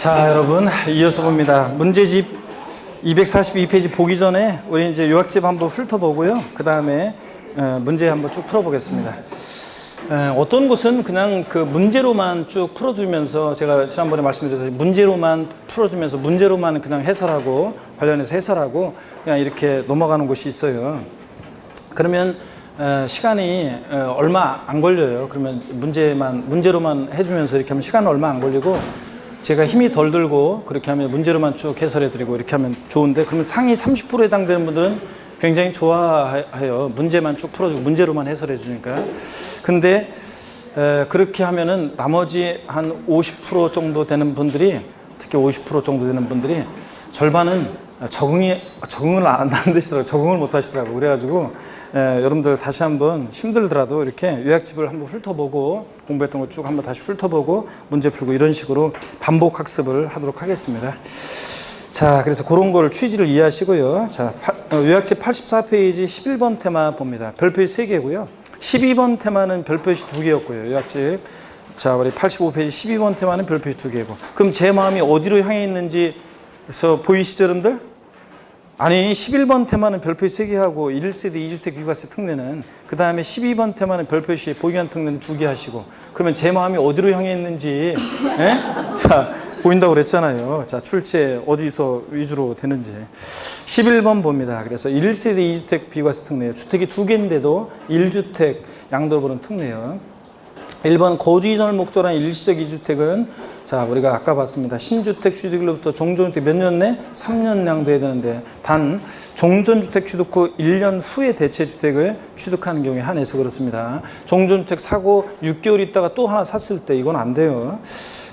자, 여러분, 이어서 봅니다. 문제집 242페이지 보기 전에 우리 이제 요약집 한번 훑어보고요. 그 다음에 문제 한번 쭉 풀어보겠습니다. 어떤 곳은 그냥 그 문제로만 쭉 풀어주면서, 제가 지난번에 말씀드렸듯이 문제로만 풀어주면서 문제로만 그냥 해설하고, 관련해서 해설하고 그냥 이렇게 넘어가는 곳이 있어요. 그러면 시간이 얼마 안 걸려요. 그러면 문제로만 해주면서 이렇게 하면 시간은 얼마 안 걸리고, 제가 힘이 덜 들고 그렇게 하면 문제로만 쭉 해설해드리고 이렇게 하면 좋은데, 그러면 상위 30%에 해당되는 분들은 굉장히 좋아해요. 문제만 쭉 풀어주고 문제로만 해설해주니까. 근데 그렇게 하면은 나머지 한 50% 정도 되는 분들이, 특히 50% 정도 되는 분들이 절반은 적응을 안 하시더라고요. 적응을 못 하시더라고요. 그래가지고 여러분들 다시 한번 힘들더라도 이렇게 요약집을 한번 훑어보고, 공부했던 거 쭉 한번 다시 훑어보고 문제 풀고 이런 식으로 반복 학습을 하도록 하겠습니다. 자, 그래서 그런 거를 취지를 이해하시고요. 자, 요약집 84페이지 11번 테마 봅니다. 별표시 3개고요. 12번 테마는 별표시 2개였고요. 요약집. 자, 우리 85페이지 12번 테마는 별표시 2개고. 그럼 제 마음이 어디로 향해 있는지에서 보이시죠, 여러분들? 아니, 11번 테마는 별표시 3개 하고 1세대 2주택 비과세 특례는, 그 다음에 12번 테마는 별표시 보유한 특례는 2개 하시고, 그러면 제 마음이 어디로 향해 있는지, 자, 보인다고 그랬잖아요. 자, 출제 어디서 위주로 되는지. 11번 봅니다. 그래서 1세대 2주택 비과세 특례요. 주택이 2개인데도 1주택 양도를 보는 특례요. 1번 거주 이전을 목적으로 한 일시적 2주택은, 자, 우리가 아까 봤습니다. 신주택 취득일로부터 종전주택 몇 년 내? 3년 양도해야 되는데, 단 종전주택 취득 후 1년 후에 대체주택을 취득하는 경우에 한해서 그렇습니다. 종전주택 사고 6개월 있다가 또 하나 샀을 때 이건 안 돼요.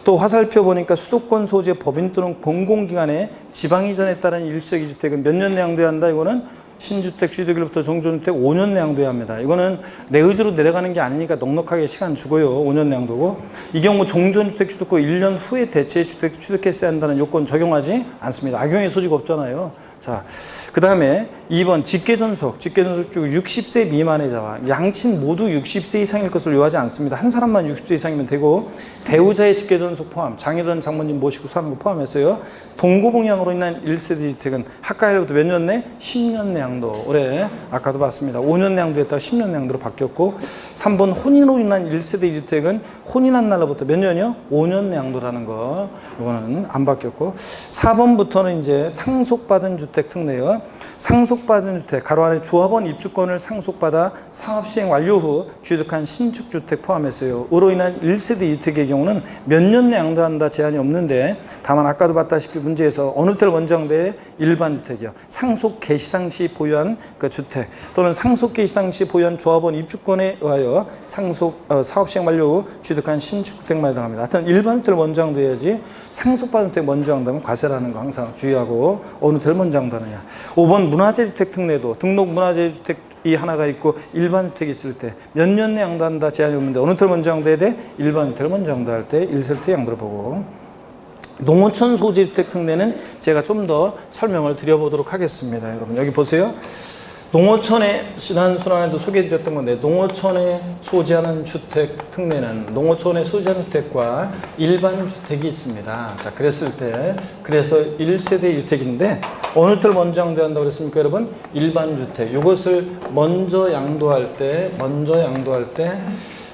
또 화살표 보니까 수도권 소재 법인 또는 공공기관의 지방 이전에 따른 일시적 2주택은 몇 년 내 양도해야 한다? 이거는 신주택 취득일로부터 종전주택 5년 내 양도해야 합니다. 이거는 내 의지로 내려가는 게 아니니까 넉넉하게 시간 주고요. 5년 내 양도고, 이 경우 종전주택 취득 후 1년 후에 대체주택 취득했어야 한다는 요건 적용하지 않습니다. 악용의 소지가 없잖아요. 자, 그 다음에 2번 직계존속 중 60세 미만의 자와 양친 모두 60세 이상일 것을 요하지 않습니다. 한 사람만 60세 이상이면 되고, 배우자의 직계존속 포함, 장인어른 장모님 모시고 사는 거 포함해서요. 동거봉양으로 인한 1세대 주택은 학가일로부터 몇 년 내? 10년 내 양도. 올해 아까도 봤습니다. 5년 내 양도했다가 10년 내 양도로 바뀌었고, 3번 혼인으로 인한 1세대 주택은 혼인한 날로부터 몇 년이요? 5년 내 양도라는 거. 이거는 안 바뀌었고, 4번부터는 이제 상속받은 주택 특례요. 상속받은 주택, 가로 안에 조합원 입주권을 상속받아 상업시행 완료 후 취득한 신축주택 포함해서요. 으로 인한 1세대 주택의 경우는 몇 년 내 양도한다 제한이 없는데, 다만 아까도 봤다시피 문제에서 어느 때 원정대의 일반 주택이요. 상속 개시 당시 보유한 그 주택 또는 상속 개시 당시 보유한 조합원 입주권에 의하여 사업시행 완료 후 취득한 신축주택만 해당합니다. 하여튼 일반 주택을 먼저 양도해야지 상속받은 주택 먼저 양도하면 과세라는 거 항상 주의하고, 어느 때를 먼저 양도하느냐. 5번 문화재주택 특례도 등록 문화재주택이 하나가 있고 일반 주택이 있을 때 몇 년 내 양도한다 제한이 없는데, 어느 때를 먼저 양도해야 돼? 일반 주택을 먼저 양도할 때 1세대 양도를 보고, 농어촌 소재주택 특례는 제가 좀 더 설명을 드려보도록 하겠습니다. 여러분 여기 보세요. 농어촌에 지난 순환에도 소개해드렸던 건데, 농어촌에 소지하는 주택 특례는 농어촌에 소지하는 주택과 일반 주택이 있습니다. 자, 그래서 1세대 주택인데 어느 때를 먼저 양도한다고 그랬습니까, 여러분? 일반 주택. 이것을 먼저 양도할 때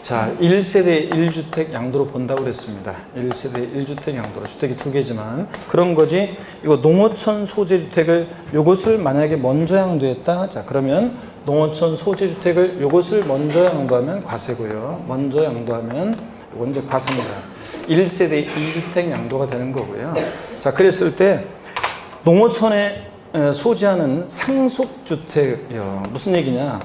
자, 1세대 1주택 양도로 본다고 그랬습니다. 1세대 1주택 양도로. 주택이 2개지만 그런 거지. 이거 농어촌 소재주택을 요것을 만약에 먼저 양도했다. 자, 그러면 농어촌 소재주택을 요것을 먼저 양도하면 과세고요. 먼저 양도하면 요건 이제 과세입니다. 1세대 2주택 양도가 되는 거고요. 자, 그랬을 때 농어촌에 소지하는 상속주택이요. 무슨 얘기냐?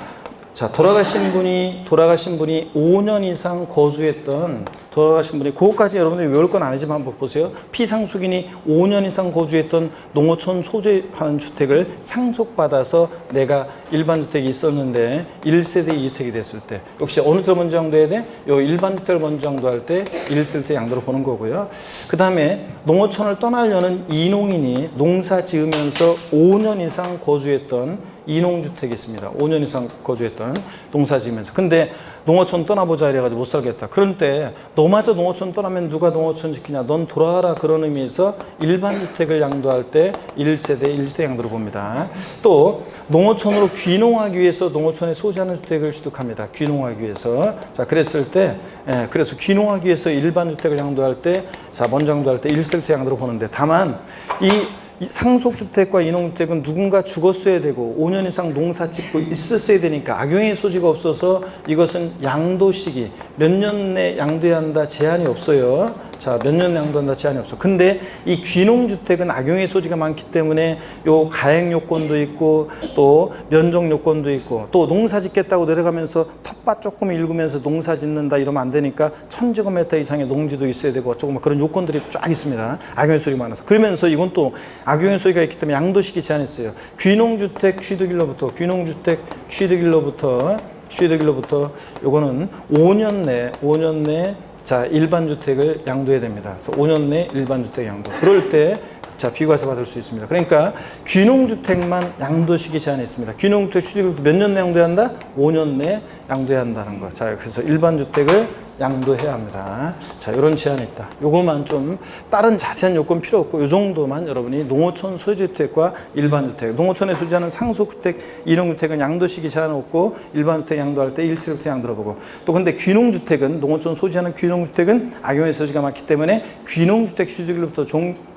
자, 돌아가신 분이 5년 이상 거주했던, 돌아가신 분이, 그것까지 여러분들이 외울 건 아니지만 한번 보세요. 피상속인이 5년 이상 거주했던 농어촌 소재하는 주택을 상속받아서 내가 일반 주택이 있었는데 1세대 2주택이 됐을 때, 역시 어느 때 먼저 양도해야 돼? 요 일반 주택을 먼저 양도할 때 1세대 양도를 보는 거고요. 그 다음에 농어촌을 떠나려는 이농인이 농사 지으면서 5년 이상 거주했던 이농주택이 있습니다. 5년 이상 거주했던 농사지으면서. 근데 농어촌 떠나보자 이래가지고 못 살겠다. 그런 때 너마저 농어촌 떠나면 누가 농어촌 지키냐. 넌 돌아와라. 그런 의미에서 일반 주택을 양도할 때 1세대 1주택 양도를 봅니다. 또 농어촌으로 귀농하기 위해서 농어촌에 소지하는 주택을 취득합니다. 귀농하기 위해서. 자, 그랬을 때 그래서 귀농하기 위해서 일반 주택을 양도할 때 먼저 양도할 때 1세대 양도를 보는데 다만 이 상속주택과 이농주택은 누군가 죽었어야 되고 5년 이상 농사 짓고 있었어야 되니까 악용의 소지가 없어서 이것은 양도 시기 몇 년 내 양도해야 한다 제한이 없어요. 자, 몇 년 양도한다 제한이 없어. 근데 이 귀농주택은 악용의 소지가 많기 때문에 요 가액 요건도 있고 또 면적 요건도 있고 또 농사 짓겠다고 내려가면서 텃밭 조금 읽으면서 농사 짓는다 이러면 안 되니까 1000제곱미터 이상의 농지도 있어야 되고 조금 그런 요건들이 쫙 있습니다. 악용의 소지가 많아서. 그러면서 이건 또 악용의 소지가 있기 때문에 양도시기 제한이 있어요. 귀농주택 취득일로부터 취득일로부터 요거는 5년 내 자, 일반 주택을 양도해야 됩니다. 그래서 5년 내 일반 주택 양도. 그럴 때 자, 비과세 받을 수 있습니다. 그러니까 귀농주택만 양도시기 제한이 있습니다. 귀농주택 취득을 몇 년 내 양도해야 한다? 5년 내 양도해야 한다는 거. 자, 그래서 일반 주택을 양도해야 합니다. 자, 이런 제한이 있다. 요거만 좀 다른 자세한 요건 필요 없고 요 정도만 여러분이 농어촌 소유주택과 일반 주택, 농어촌에 소지하는 상속주택, 이농주택은 양도시기 제한 없고 일반 주택 양도할 때 1세부터 양도를 보고 또 근데 귀농주택은 농어촌 소지하는 귀농주택은 악용의 소지가 많기 때문에 귀농주택 취득일로부터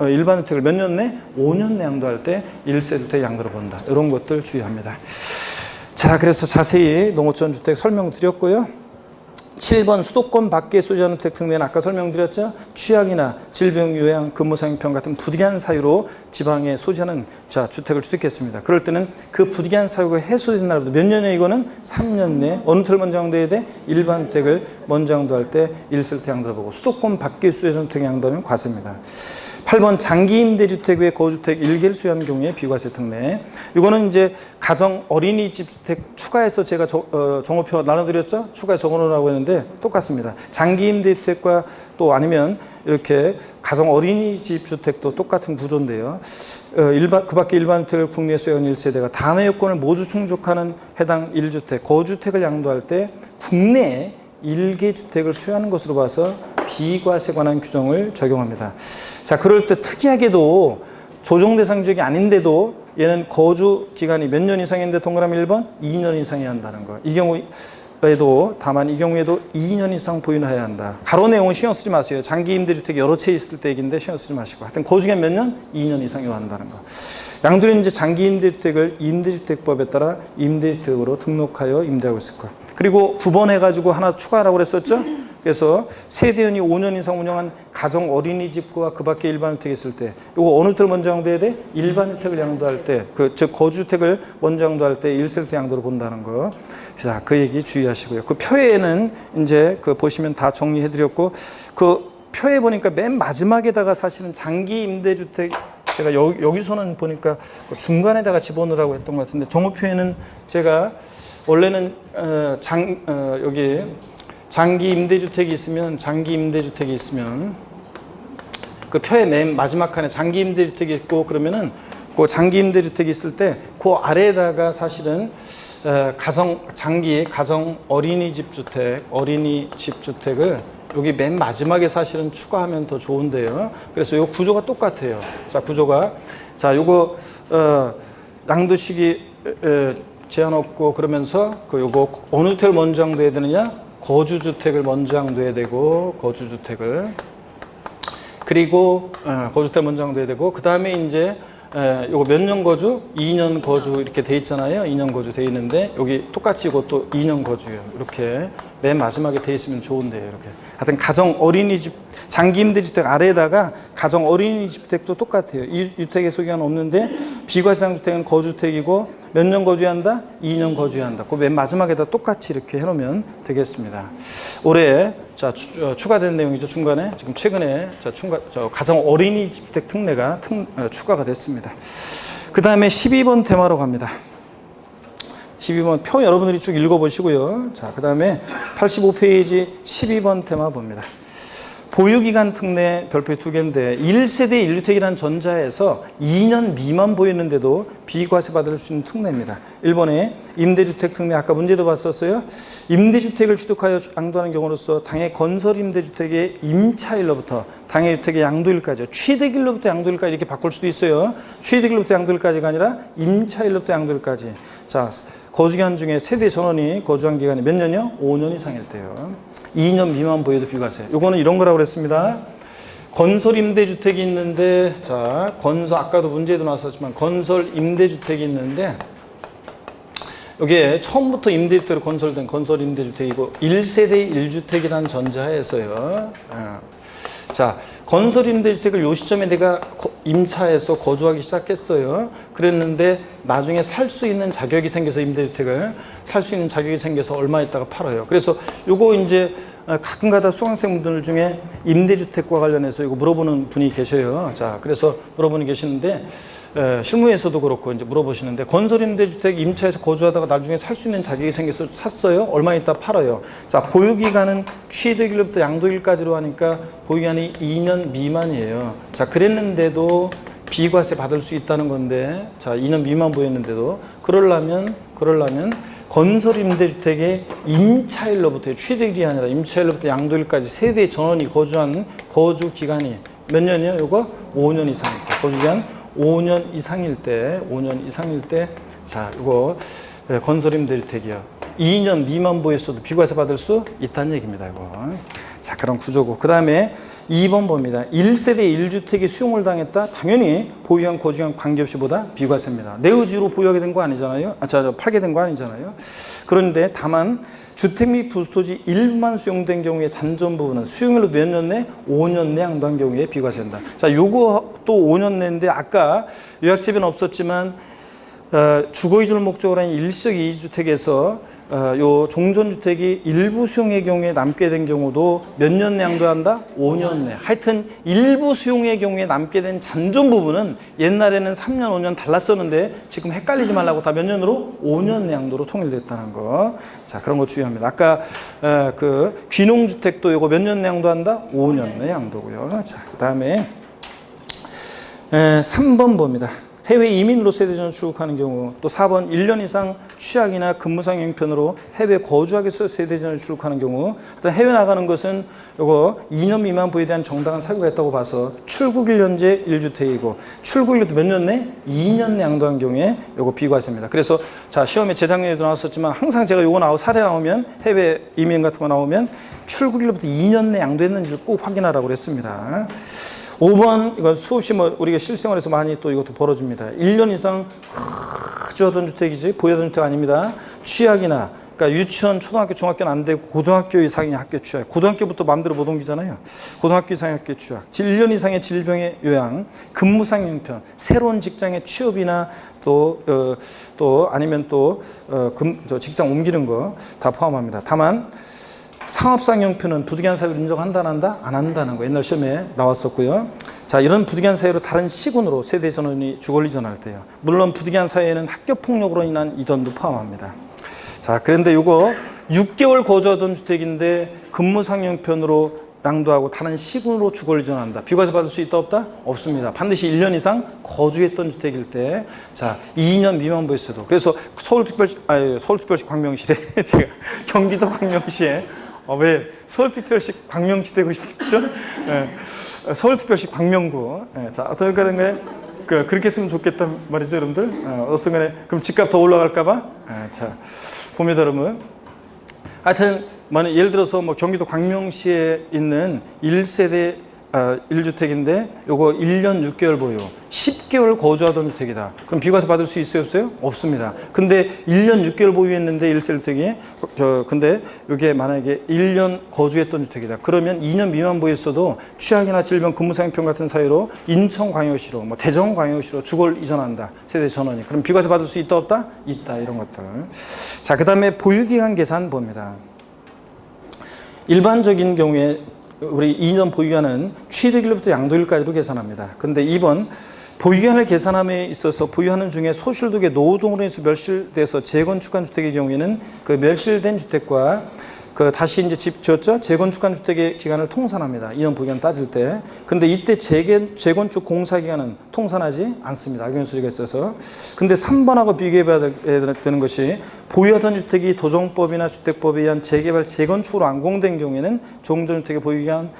일반 주택을 몇 년 내? 5년 내 양도할 때 1세부터 양도를 본다. 이런 것들 주의합니다. 자, 그래서 자세히 농어촌 주택 설명드렸고요. 7번 수도권 밖에 소지하는 주택 등에는 아까 설명드렸죠. 취약이나 질병, 요양, 근무상행편 같은 부득이한 사유로 지방에 소지하는 주택을 취득했습니다. 그럴 때는 그 부득이한 사유가 해소된 날부터 몇 년에 이거는 3년 내 어느 털 먼저 양도해야 돼? 일반 주택을 먼저 양도할 때 1세부터 양도를 보고 수도권 밖에 소지하는 주택 양도는 과세입니다. 8번 장기 임대주택 외 거주택 1개를 소유한 경우에 비과세 특례. 이거는 이제 가정 어린이집 주택 추가해서 제가 정오표 나눠드렸죠? 추가해서 적어놓으라고 했는데 똑같습니다. 장기 임대주택과 또 아니면 이렇게 가정 어린이집 주택도 똑같은 구조인데요. 그 밖에 일반 주택을 국내에 소유한 1세대가 다음의 요건을 모두 충족하는 해당 1주택, 거주택을 양도할 때 국내에 1개 주택을 소유하는 것으로 봐서 비과세 관한 규정을 적용합니다. 자, 그럴 때 특이하게도 조정 대상 지역이 아닌데도 얘는 거주 기간이 몇 년 이상인데 동그라미 1번 2년 이상이어야 한다는 거. 이 경우에도 다만 이 경우에도 2년 이상 보유해야 한다. 가로 내용은 신경 쓰지 마세요. 장기 임대주택이 여러 채 있을 때 얘기인데 신경 쓰지 마시고 하여튼 거주 기간 몇 년? 2년 이상이어야 한다는 거. 양도는 이제 장기 임대주택을 임대주택법에 따라 임대주택으로 등록하여 임대하고 있을 거예요. 그리고 9번 해가지고 하나 추가하라고 그랬었죠? 그래서 세대원이 5년 이상 운영한 가정 어린이집과 그 밖에 일반 주택이 있을 때 이거 어느 주택을 먼저 양도해야 돼? 일반 주택을 양도할 때 즉 거주주택을 먼저 양도할 때 1세부터 양도를 본다는 거. 자, 그 얘기 주의하시고요. 그 표에는 이제 그 보시면 다 정리해 드렸고 그 표에 보니까 맨 마지막에다가 사실은 장기 임대주택 제가 여기서는 보니까 중간에다가 집어넣으라고 했던 것 같은데 정오표에는 제가 원래는 여기 장기 임대주택이 있으면 그 표의 맨 마지막 칸에 장기 임대주택이 있고 그러면은 그 장기 임대주택이 있을 때 그 아래에다가 사실은 가정 어린이집 주택을 여기 맨 마지막에 사실은 추가하면 더 좋은데요. 그래서 요 구조가 똑같아요. 자, 구조가 요거 양도시기 제한 없고 그러면서 요거 어느 주택을 먼저 양도해야 되느냐? 거주주택을 먼저 양도해야 되고 거주주택을 그리고 거주주택 먼저 양도해야 되고 그 다음에 이제 요거 몇 년 거주? 2년 거주 이렇게 돼 있잖아요. 2년 거주 돼 있는데 여기 똑같이 이것도 2년 거주예요. 이렇게 맨 마지막에 돼 있으면 좋은데요. 이렇게 하여튼 가정 어린이집 장기 임대주택 아래에다가 가정 어린이집 주택도 똑같아요. 이 주택에 소개는 없는데 비과세상 주택은 거주택이고 몇 년 거주해야 한다? 2년 거주해야 한다. 그 맨 마지막에다 똑같이 이렇게 해놓으면 되겠습니다. 올해 추가된 내용이죠. 중간에 지금 최근에 가정 어린이집 주택 특례가 추가가 됐습니다. 그 다음에 12번 테마로 갑니다. 12번 표 여러분들이 쭉 읽어보시고요. 자, 그 다음에 85페이지 12번 테마 봅니다. 보유기간 특례 별표에 2개인데 1세대 1주택이라는 전자에서 2년 미만 보였는데도 비과세 받을 수 있는 특례입니다. 1번에 임대주택 특례, 아까 문제도 봤었어요. 임대주택을 취득하여 양도하는 경우로서 당해 건설임대주택의 임차일로부터 당해 주택의 양도일까지요. 취득일로부터 양도일까지 이렇게 바꿀 수도 있어요. 취득일로부터 양도일까지가 아니라 임차일로부터 양도일까지. 자, 거주기간 중에 세대 전원이 거주한 기간이 몇 년이요? 5년 이상일 때요. 2년 미만 보여도 비과세. 요거는 이런 거라고 그랬습니다. 건설 임대주택이 있는데, 자, 아까도 문제도 나왔었지만, 건설 임대주택이 있는데, 이게 처음부터 임대주택으로 건설된 건설 임대주택이고, 1세대 1주택이라는 전자에서요. 자, 건설 임대주택을 요 시점에 내가 임차해서 거주하기 시작했어요. 그랬는데 나중에 살 수 있는 자격이 생겨서 임대주택을 살 수 있는 자격이 생겨서 얼마 있다가 팔아요. 그래서 요거 이제 가끔가다 수강생분들 중에 임대주택과 관련해서 이거 물어보는 분이 계셔요. 자, 그래서 물어보는 계시는데 실무에서도 그렇고 이제 물어보시는데 건설 임대주택 임차해서 거주하다가 나중에 살 수 있는 자격이 생겨서 샀어요. 얼마 있다 팔아요. 자, 보유기간은 취득일로부터 양도일까지로 하니까 보유기간이 2년 미만이에요. 자, 그랬는데도 비과세 받을 수 있다는 건데, 자, 2년 미만 보였는데도 그러려면 건설 임대주택의 임차일로부터 취득일이 아니라 임차일로부터 양도일까지 세대 전원이 거주한 거주 기간이 몇 년이요? 요거 5년 이상일 때. 거주기간 5년 이상일 때, 자, 이거 건설 임대주택이요. 2년 미만 보였어도 비과세 받을 수 있다는 얘기입니다, 이거. 자, 그런 구조고. 그 다음에 2번 봅니다. 1세대 1주택이 수용을 당했다? 당연히 보유한 거주기간 관계없이 보다 비과세입니다. 내 의지로 보유하게 된 거 아니잖아요. 팔게 된 거 아니잖아요. 그런데 다만 주택 및 부수토지 일부만 수용된 경우에 잔존 부분은 수용일로 몇 년 내? 5년 내 양도한 경우에 비과세된다. 자, 요거 또 5년 내인데 아까 요약집에는 없었지만 주거이주를 목적으로 한 일시적 이주택에서 요 종전주택이 일부 수용의 경우에 남게 된 경우도 몇 년 내 양도한다? 5년 내. 하여튼 일부 수용의 경우에 남게 된 잔존 부분은 옛날에는 3년, 5년 달랐었는데 지금 헷갈리지 말라고 다 몇 년으로? 5년 내 양도로 통일됐다는 거. 자, 그런 거 주의합니다. 아까 그 귀농주택도 요거 몇 년 내 양도한다? 5년 내 양도고요. 자, 그 다음에 3번 봅니다. 해외 이민으로 세대전을 출국하는 경우, 또 4번 1년 이상 취약이나 근무상 형편으로 해외 거주하기 위해서 세대전을 출국하는 경우, 하여튼 해외 나가는 것은 요거 2년 미만 부에 대한 정당한 사유가 있다고 봐서 출국 1년제 1주택이고 출국 1년도 몇 년 내? 2년 내 양도한 경우에 요거 비과세입니다. 그래서 자, 시험에 재작년에도 나왔었지만 항상 제가 요거 사례 나오면 해외 이민 같은 거 나오면 출국 1년부터 2년 내 양도했는지를 꼭 확인하라고 그랬습니다. 5번, 이건 수없이 우리가 실생활에서 많이 또 이것도 벌어집니다. 1년 이상 거주하던 주택이지, 보유하던 주택 아닙니다. 취약이나, 그러니까 유치원, 초등학교, 중학교는 안 되고 고등학교 이상의 학교 취약. 고등학교부터 마음대로 못 옮기잖아요. 고등학교 이상의 학교 취약. 1년 이상의 질병의 요양, 근무상 형편, 새로운 직장의 취업이나 또 아니면 직장 옮기는 거 다 포함합니다. 다만, 상업상 형편은 부득이한 사유를 인정한다, 안 한다? 안 한다는 거 옛날 시험에 나왔었고요. 자, 이런 부득이한 사유로 다른 시군으로 세대 전원이 주거를 이전할 때요. 물론 부득이한 사유에는 학교폭력으로 인한 이전도 포함합니다. 자, 그런데 이거 6개월 거주하던 주택인데 근무상 형편으로 양도하고 다른 시군으로 주거를 이전한다. 비과세 받을 수 있다, 없다? 없습니다. 반드시 1년 이상 거주했던 주택일 때, 자, 2년 미만 보였어도. 그래서 서울특별시 광명시래 제가 경기도 광명시에 왜 서울특별시 광명시 되고 싶죠? 서울특별시 광명구. 자, 어떤 간에 그렇게 쓰면 좋겠단 말이죠, 여러분들. 어떤 간에 그럼 집값 더 올라갈까봐. 자, 봅니다, 여러분. 하여튼 예를 들어서 경기도 광명시에 있는 1세대 1주택인데 요거 1년 6개월 보유, 10개월 거주하던 주택이다. 그럼 비과세 받을 수 있어요, 없어요? 없습니다. 근데 1년 6개월 보유했는데 1세 주택이 근데 이게 만약에 1년 거주했던 주택이다. 그러면 2년 미만 보유했어도 취약이나 질병, 근무상형편 같은 사유로 인천광역시로 대전광역시로 주거를 이전한다. 세대 전원이. 그럼 비과세 받을 수 있다, 없다? 있다. 이런 것들. 자, 그다음에 보유기간 계산 봅니다. 일반적인 경우에 우리 2년 보유기간은 취득일로부터 양도일까지로 계산합니다. 근데 2번 보유기간을 계산함에 있어서 보유하는 중에 소실독의 노후동으로 인해서 멸실돼서 재건축한 주택의 경우에는 그 멸실된 주택과 다시 이제 집 지었죠? 재건축한 주택의 기간을 통산합니다. 2년 보유기간 따질 때. 근데 이때 재건축 공사 기간은 통산하지 않습니다. 악용 소리가 있어서. 근데 3번하고 비교해 봐야 되는 것이 보유하던 주택이 도정법이나 주택법에 의한 재개발, 재건축으로 완공된 경우에는 종전주택의 보유기간,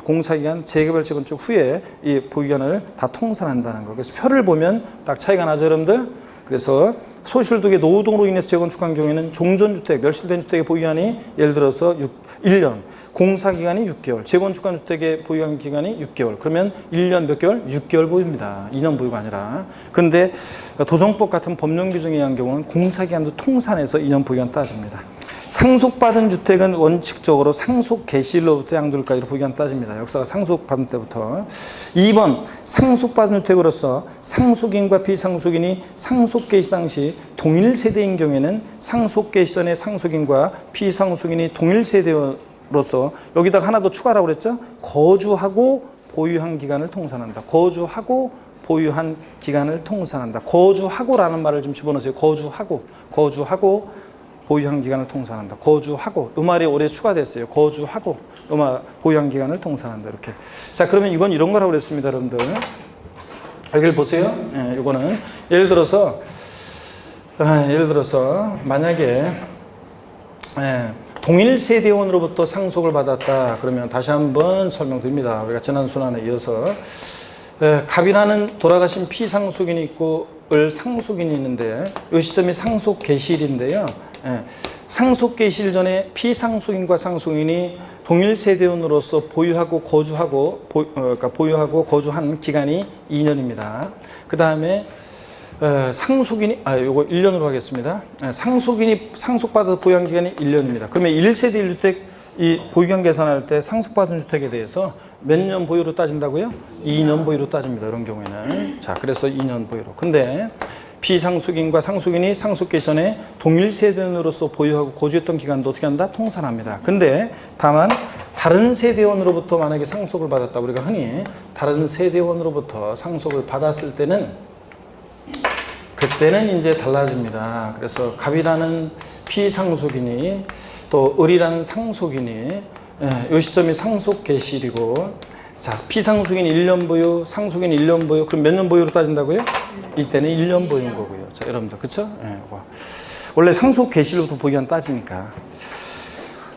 공사기간, 재개발, 재건축 후에 이 보유기간을 다 통산한다는 거. 그래서 표를 보면 딱 차이가 나죠, 여러분들? 그래서 소실득의 노후동으로 인해서 재건축한 경우에는 종전주택, 멸실된 주택의 보유기간이 예를 들어서 1년, 공사기간이 6개월, 재건축한 주택의 보유한 기간이 6개월. 그러면 1년 몇 개월? 6개월 보유입니다. 2년 보유가 아니라. 근데 도정법 같은 법령 규정에 의한 경우는 공사기간도 통산해서 2년 보유기간 따집니다. 상속받은 주택은 원칙적으로 상속 개시일로부터 양도일까지로 보유기간 따집니다. 역사가 상속받은 때부터. 2번 상속받은 주택으로서 상속인과 비상속인이 상속 개시 당시 동일 세대인 경우에는 상속 개시 전의 상속인과 비상속인이 동일 세대로서 여기다가 하나 더 추가라고 그랬죠? 거주하고 보유한 기간을 통산한다. 거주하고 보유한 기간을 통산한다. 거주하고라는 말을 좀 집어넣으세요. 거주하고 보유한 기간을 통산한다. 거주하고. 이 말이 올해 추가됐어요. 거주하고 보유한 기간을 통산한다. 이렇게. 자, 그러면 이건 이런 거라고 그랬습니다, 여러분들. 여기를 보세요. 예, 이거는 예를 들어서 만약에 동일 세대원으로부터 상속을 받았다. 그러면 다시 한번 설명드립니다. 우리가 지난 순환에 이어서 갑이라는 돌아가신 피상속인이 있고 을 상속인이 있는데 이 시점이 상속 개시일인데요. 상속 개시일 전에 피상속인과 상속인이 동일 세대원으로서 보유하고 거주하고 보유하고 거주한 기간이 2년입니다. 그 다음에 상속인이 요거 1년으로 하겠습니다. 상속인이 상속받아서 보유한 기간이 1년입니다. 그러면 1세대 1주택 이 보유기간 계산할 때 상속받은 주택에 대해서 몇 년 보유로 따진다고요? 2년 보유로 따집니다. 이런 경우에는. 자, 그래서 2년 보유로. 근데 피상속인과 상속인이 상속개시 전에 동일 세대원으로서 보유하고 거주했던 기간도 어떻게 한다? 통산합니다. 근데 다만 다른 세대원으로부터 만약에 상속을 받았다. 우리가 흔히 다른 세대원으로부터 상속을 받았을 때는 그때는 이제 달라집니다. 그래서 갑이라는 피상속인이 또 을이라는 상속인이 이 시점이 상속 개시일이고 자, 피상속인 1년 보유, 상속인 1년 보유. 그럼 몇 년 보유로 따진다고요? 이때는 1년 보유인 거고요. 자, 여러분들 그렇죠? 원래 상속 개시일부터 보유한 따지니까.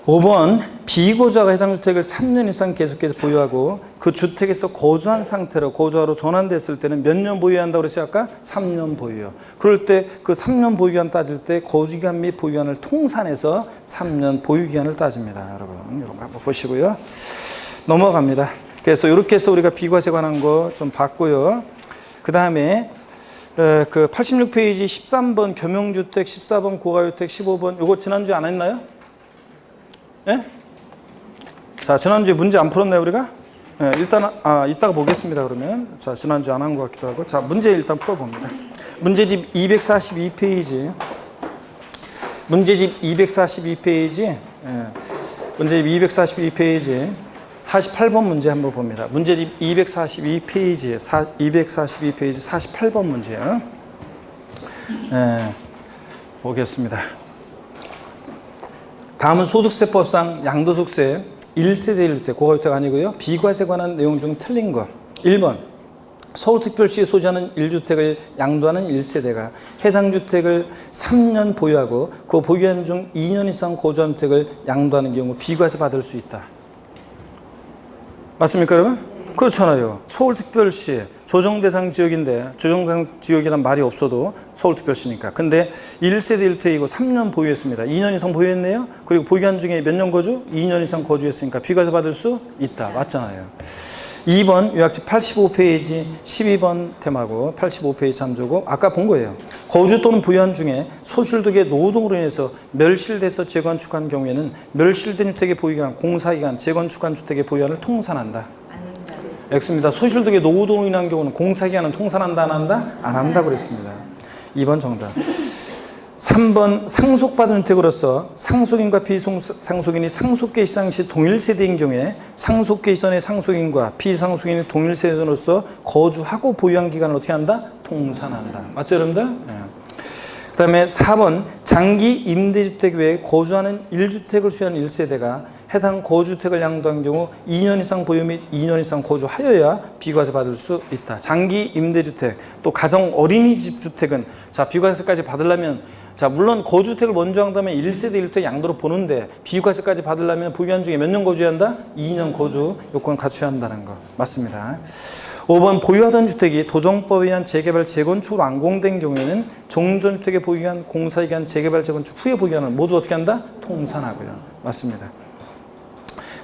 5번 비거주자가 해당 주택을 3년 이상 계속해서 보유하고 그 주택에서 거주한 상태로 거주하러 전환됐을 때는 몇 년 보유해야 한다고 그랬어요? 아까 3년 보유요. 그럴 때 그 3년 보유기간 따질 때 거주기간 및 보유기간을 통산해서 3년 보유기간을 따집니다. 여러분 이런 거 한번 보시고요. 넘어갑니다. 그래서 이렇게 해서 우리가 비과세 관한 거 좀 봤고요. 그 다음에 그 86페이지 13번 겸용주택, 14번 고가주택, 15번 요거 지난주에 안 했나요? 예? 자, 지난주에 문제 안 풀었나요, 우리가? 예, 일단, 이따가 보겠습니다, 그러면. 자, 지난주에 안 한 것 같기도 하고. 자, 문제 일단 풀어봅니다. 문제집 242페이지. 문제집 242페이지. 예, 문제집 242페이지. 48번 문제 한번 봅니다. 문제집 242페이지. 242페이지 48번 문제요. 예, 보겠습니다. 다음은 소득세법상 양도소득세 1세대 1주택, 고가주택 아니고요. 비과세 관한 내용 중 틀린 거. 1번 서울특별시에 소지하는 1주택을 양도하는 1세대가 해당 주택을 3년 보유하고 그 보유한 중 2년 이상 거주한 주택을 양도하는 경우 비과세 받을 수 있다. 맞습니까, 여러분? 그렇잖아요. 서울특별시 조정대상 지역인데 조정대상 지역이란 말이 없어도 서울특별시니까. 근데 1세대 1주택이고 3년 보유했습니다. 2년 이상 보유했네요. 그리고 보유한 중에 몇 년 거주? 2년 이상 거주했으니까 비과세 받을 수 있다. 맞잖아요. 2번 요약집 85페이지 12번 테마고 85페이지 참조고 아까 본 거예요. 거주 또는 보유한 중에 소실득의 노후동으로 인해서 멸실돼서 재건축한 경우에는 멸실된 주택의 보유기간, 공사기간, 재건축한 주택의 보유기간을 통산한다. X입니다. 소실득의 노후동으로 인한 경우는 공사기간은 통산한다, 안 한다? 안 한다고 그랬습니다. 2번 정답. 3번 상속받은 주택으로서 상속인과 비상속인이 상속개시 당시 동일 세대인 경우에 상속개시 전의 상속인과 비상속인이 동일 세대로서 거주하고 보유한 기간을 어떻게 한다? 통산한다. 맞죠, 여러분들? 네. 그 다음에 4번 장기 임대주택 외에 거주하는 1주택을 수요하는 1세대가 해당 거주주택을 양도한 경우 2년 이상 보유 및 2년 이상 거주하여야 비과세 받을 수 있다. 장기 임대주택, 또 가정 어린이집 주택은 자 비과세까지 받으려면 자 물론 거주주택을 먼저 한 다음에 1세대 1주택 양도로 보는데 비과세까지 받으려면 보유한 중에 몇 년 거주해야 한다? 2년 거주 요건을 갖춰야 한다는 거 맞습니다. 5번 보유하던 주택이 도정법에 의한 재개발 재건축으로 완공된 경우에는 종전주택에 보유한 공사에 의한 재개발 재건축 후에 보유하는 모두 어떻게 한다? 통산하고요. 맞습니다.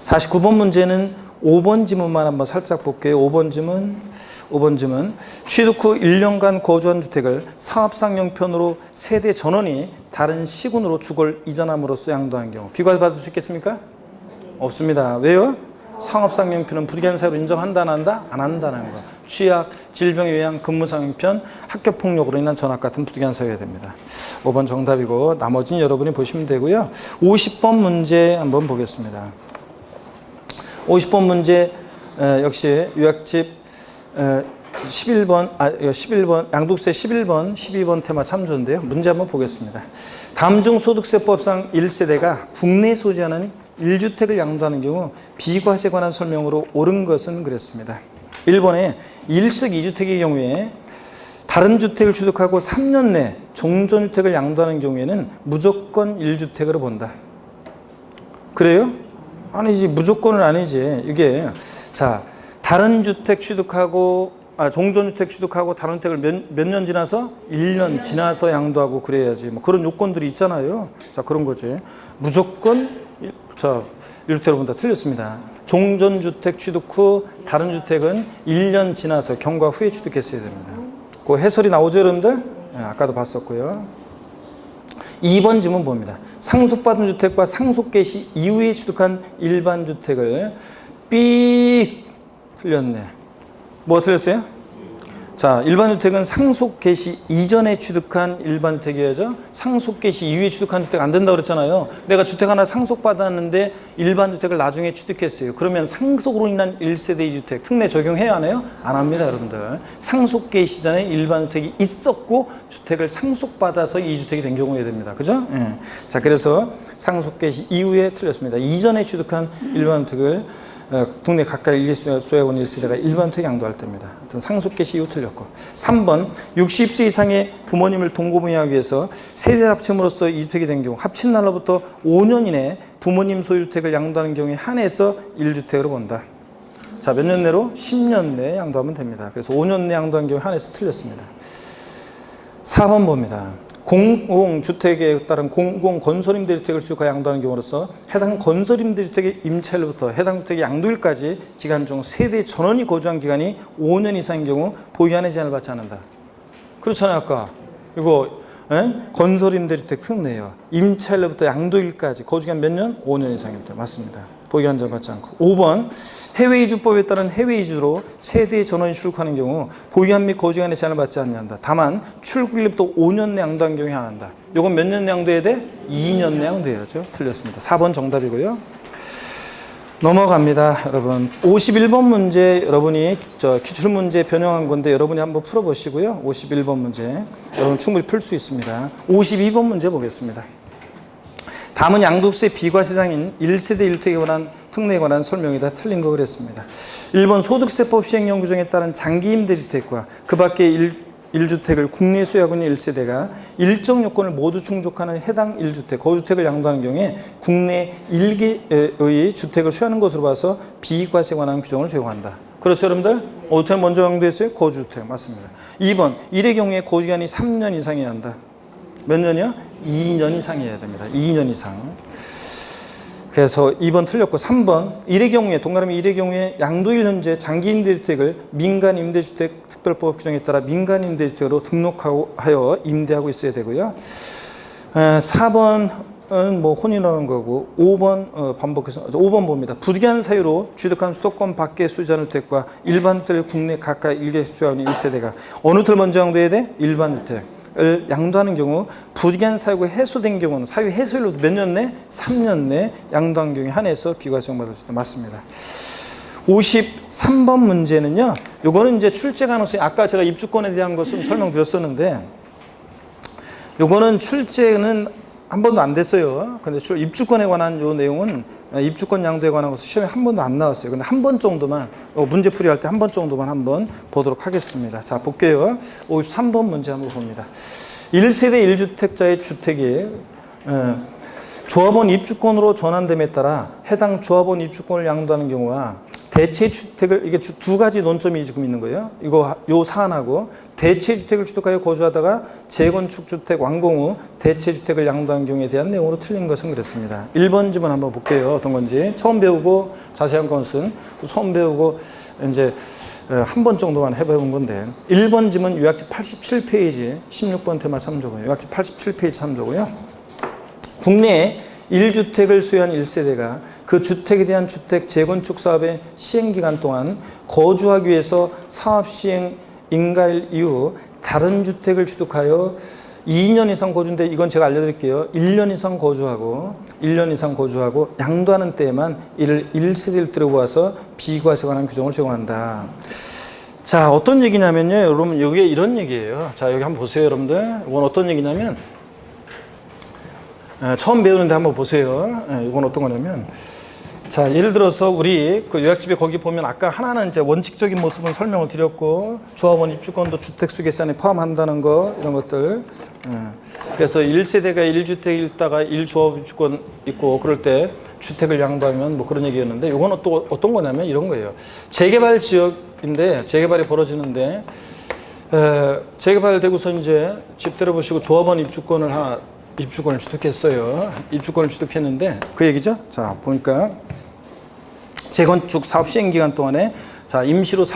49번 문제는 5번 지문만 한번 살짝 볼게요. 5번 지문 취득 후 1년간 거주한 주택을 사업상 형편으로 세대 전원이 다른 시군으로 주거를 이전함으로써 양도한 경우 비과세 받을 수 있겠습니까? 없습니다. 왜요? 상업상 형편은 부득이한 사유로 인정한다 안 한다? 안 한다는 거. 취약, 질병에 의한 근무상 형편, 학교폭력으로 인한 전학 같은 부득이한 사유가 됩니다. 5번 정답이고 나머지는 여러분이 보시면 되고요. 50번 문제 한번 보겠습니다. 50번 문제 역시 요약집 11번 양도세 11번 12번 테마 참조인데요. 문제 한번 보겠습니다. 다음 중 소득세법상 1세대가 국내에 소지하는 1주택을 양도하는 경우 비과세에 관한 설명으로 옳은 것은 그랬습니다. 1번에 1식 2주택의 경우에 다른 주택을 취득하고 3년 내 종전주택을 양도하는 경우에는 무조건 1주택으로 본다. 그래요? 아니지. 무조건은 아니지. 이게 자 다른 주택 취득하고 종전주택 취득하고 다른 주택을 몇 년 지나서 1년 지나서 양도하고 그래야지. 뭐 그런 요건들이 있잖아요. 자 그런 거지. 무조건 자 1주택으로 본다. 틀렸습니다. 종전주택 취득 후 다른 주택은 1년 지나서 경과 후에 취득했어야 됩니다. 그 해설이 나오죠 여러분들? 네, 아까도 봤었고요. 2번 질문 봅니다. 상속받은 주택과 상속 개시 이후에 취득한 일반 주택을 삑 틀렸네. 뭐 틀렸어요? 자, 일반 주택은 상속 개시 이전에 취득한 일반 주택이어야죠. 상속 개시 이후에 취득한 주택 안 된다고 그랬잖아요. 내가 주택 하나 상속받았는데 일반 주택을 나중에 취득했어요. 그러면 상속으로 인한 1세대 2주택 특례 적용해야 하나요? 안 합니다, 여러분들. 상속 개시 전에 일반 주택이 있었고 주택을 상속받아서 2주택이 된 경우에 됩니다. 그죠? 예. 자, 그래서 상속 개시 이후에 틀렸습니다. 이전에 취득한 일반 주택을 국내 가까이 일개소유원 1세대가 일반 주택 양도할 때입니다. 하여튼 상속 개시 이후 틀렸고. 3번 60세 이상의 부모님을 동거부양하기 위해서 세대 합침으로써 2주택이 된 경우 합친 날로부터 5년 이내 부모님 소유주택을 양도하는 경우에 한해서 1주택으로 본다. 자, 몇 년 내로? 10년 내에 양도하면 됩니다. 그래서 5년 내에 양도한 경우에 한해서 틀렸습니다. 4번 봅니다. 공공주택에 따른 공공건설임대주택을 취득하여 양도하는 경우로서 해당 건설임대주택의 임차일로부터 해당 주택의 양도일까지 기간 중 세대 전원이 거주한 기간이 5년 이상인 경우 보유한의 제한을 받지 않는다. 그렇잖아요. 아까 이거 건설임대주택 특례예요. 임차일로부터 양도일까지 거주기간 몇 년? 5년 이상일 때. 맞습니다. 보유한 제한 받지 않고. 5번 해외이주법에 따른 해외이주로 세대의 전원이 출국하는 경우 보유한 및 거주기간의 제한을 받지 않는다. 다만 출국일부터 5년 내 양도한 경우에 한한다. 이건 몇 년 내 양도해야 돼? 2년 내 양도해야죠. 틀렸습니다. 4번 정답이고요. 넘어갑니다. 여러분 51번 문제 여러분이 기출문제 변형한 건데 여러분이 한번 풀어보시고요. 51번 문제 여러분 충분히 풀 수 있습니다. 52번 문제 보겠습니다. 다음은 양도세 비과세상인 1세대 1주택에 관한 특례에 관한 설명이 다 틀린 거 그랬습니다. 1번 소득세법 시행령 규정에 따른 장기임대주택과 그 밖의 1주택을 국내 소유하고 있는 1세대가 일정 요건을 모두 충족하는 해당 1주택, 거주택을 양도하는 경우에 국내 1개의 주택을 소유하는 것으로 봐서 비과세에 관한 규정을 적용한다. 그렇죠, 여러분들? 어디에 먼저 양도했어요? 거주주택. 맞습니다. 2번, 1의 경우에 거주기간이 3년 이상이어야 한다. 몇 년이요? 2년 이상이어야 됩니다. 2년 이상. 그래서 2번 틀렸고 3번 1의 경우에 동그라미 1의 경우에 양도일 현재 장기임대주택을 민간임대주택 특별법 규정에 따라 민간임대주택으로 등록하여 임대하고 있어야 되고요. 4번은 뭐 혼인하는 거고 5번 반복해서 5번 봅니다. 부득이한 사유로 취득한 수도권 밖의 소유자는 주택과 일반 주택을 국내 각각 일개 소유하는 1세대가 어느 주택을 먼저 양도해야 돼? 일반 주택을 양도하는 경우 부득이한 사유가 해소된 경우는 사유 해소일로 몇 년 내? 3년 내 양도한 경우에 한해서 비과세 받을 수 있다. 맞습니다. 53번 문제는요. 요거는 이제 출제 가능성이 아까 제가 입주권에 대한 것은 설명드렸었는데 요거는 출제는 한 번도 안 됐어요. 근데 입주권에 관한 요 내용은 입주권 양도에 관한 것은 시험에 한 번도 안 나왔어요. 근데 한 번 정도만 문제 풀이할 때 한 번 정도만 한번 보도록 하겠습니다. 자, 볼게요. 53번 문제 한번 봅니다. 1세대 1주택자의 주택이 조합원 입주권으로 전환됨에 따라 해당 조합원 입주권을 양도하는 경우와 대체 주택을, 이게 두 가지 논점이 지금 있는 거예요. 요 사안하고 대체 주택을 취득하여 거주하다가 재건축 주택 완공 후 대체 주택을 양도한 경우에 대한 내용으로 틀린 것은 그렇습니다. 1번 지문 한번 볼게요. 어떤 건지. 처음 배우고 자세한 것은 또 처음 배우고 이제 한 번 정도만 해본 건데 1번 지문 요약집 87페이지 16번 테마 참조고요. 요약집 87페이지 참조고요. 국내에 1주택을 소유한 1세대가 그 주택에 대한 주택 재건축 사업의 시행기간 동안 거주하기 위해서 사업 시행 인가일 이후 다른 주택을 취득하여 2년 이상 거주인데 이건 제가 알려드릴게요. 1년 이상 거주하고 양도하는 때에만 이를 1세대를 들어보아서 비과세에 관한 규정을 적용한다. 자, 어떤 얘기냐면요. 여러분, 이게 이런 얘기예요. 자, 여기 한번 보세요, 여러분들. 이건 어떤 얘기냐면 처음 배우는데 한번 보세요. 이건 어떤 거냐면, 자, 예를 들어서 우리 그 요약집에 거기 보면 아까 하나는 이제 원칙적인 모습은 설명을 드렸고, 조합원 입주권도 주택수 계산에 포함한다는 거, 이런 것들. 그래서 1세대가 1주택 있다가 1조합 입주권 있고, 그럴 때 주택을 양도하면 뭐 그런 얘기였는데, 이건 또 어떤 거냐면 이런 거예요. 재개발 지역인데, 재개발이 벌어지는데, 재개발되고서 이제 집 들어보시고 조합원 입주권을 취득했어요. 입주권을 취득했는데 그 얘기죠. 자, 보니까 재건축 사업 시행 기간 동안에 자, 임시로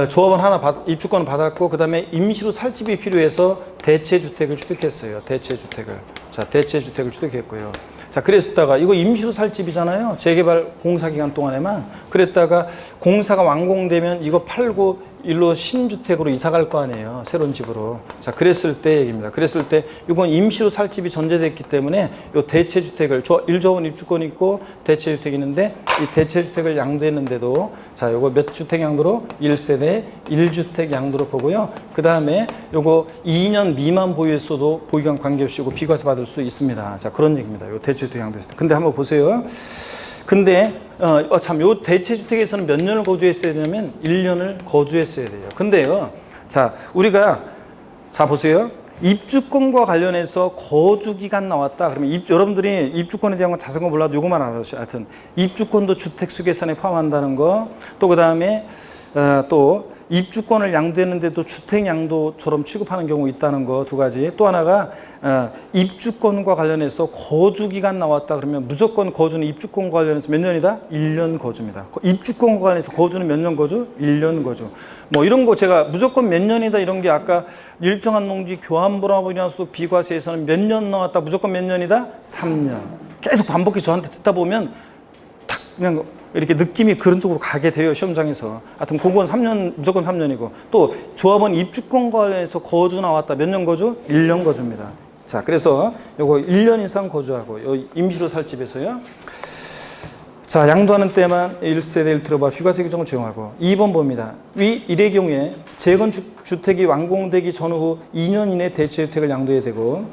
조합원 입주권을 받았고, 그 다음에 임시로 살 집이 필요해서 대체주택을 취득했어요. 대체주택을 취득했고요. 자, 그랬다가 이거 임시로 살 집이잖아요. 재개발 공사 기간 동안에만. 그랬다가 공사가 완공되면 이거 팔고 일로 신주택으로 이사 갈 거 아니에요. 새로운 집으로. 자, 그랬을 때 얘기입니다. 그랬을 때 이건 임시로 살 집이 전제됐기 때문에 요 대체주택을 1조원 입주권이 있고 대체주택이 있는데 이 대체주택을 양도했는데도 자, 요거 몇 주택 양도로? 1세대 1주택 양도로 보고요. 그 다음에 요거 2년 미만 보유했어도 보유기간 관계없이 요거 비과세 받을 수 있습니다. 자, 그런 얘기입니다. 요 대체주택 양도했을 때. 근데 한번 보세요. 근데 참, 요 대체주택에서는 몇 년을 거주했어야 되냐면 1년을 거주했어야 돼요. 근데요, 자, 우리가 자 보세요. 입주권과 관련해서 거주기간 나왔다. 그러면 여러분들이 입주권에 대한 건 자세한 거 몰라도 요거만 알아주세요. 하여튼 입주권도 주택수 계산에 포함한다는 거. 또 그 다음에 또 입주권을 양도했는데도 주택 양도처럼 취급하는 경우 있다는 거 두 가지. 또 하나가 입주권과 관련해서 거주기간 나왔다 그러면 무조건 거주는 입주권과 관련해서 몇 년이다? 1년 거주입니다. 입주권과 관련해서 거주는 몇 년 거주? 1년 거주. 뭐 이런 거 제가 무조건 몇 년이다 이런 게 아까 일정한 농지 교환불합이라서 비과세에서는 몇 년 나왔다 무조건 몇 년이다? 3년. 계속 반복해서 저한테 듣다 보면 탁 그냥 이렇게 느낌이 그런 쪽으로 가게 돼요, 시험장에서. 하여튼 그건 3년, 무조건 3년이고. 또 조합원 입주권과 관련해서 거주 나왔다. 몇 년 거주? 1년 거주입니다. 자, 그래서 요거 1년 이상 거주하고 요 임시로 살 집에서요. 자, 양도하는 때만 1세대를 들어봐 비과세 규정을 적용하고. 2번 봅니다. 위 1의 경우에 재건축 주택이 완공되기 전후 2년 이내 대체주택을 양도해야 되고,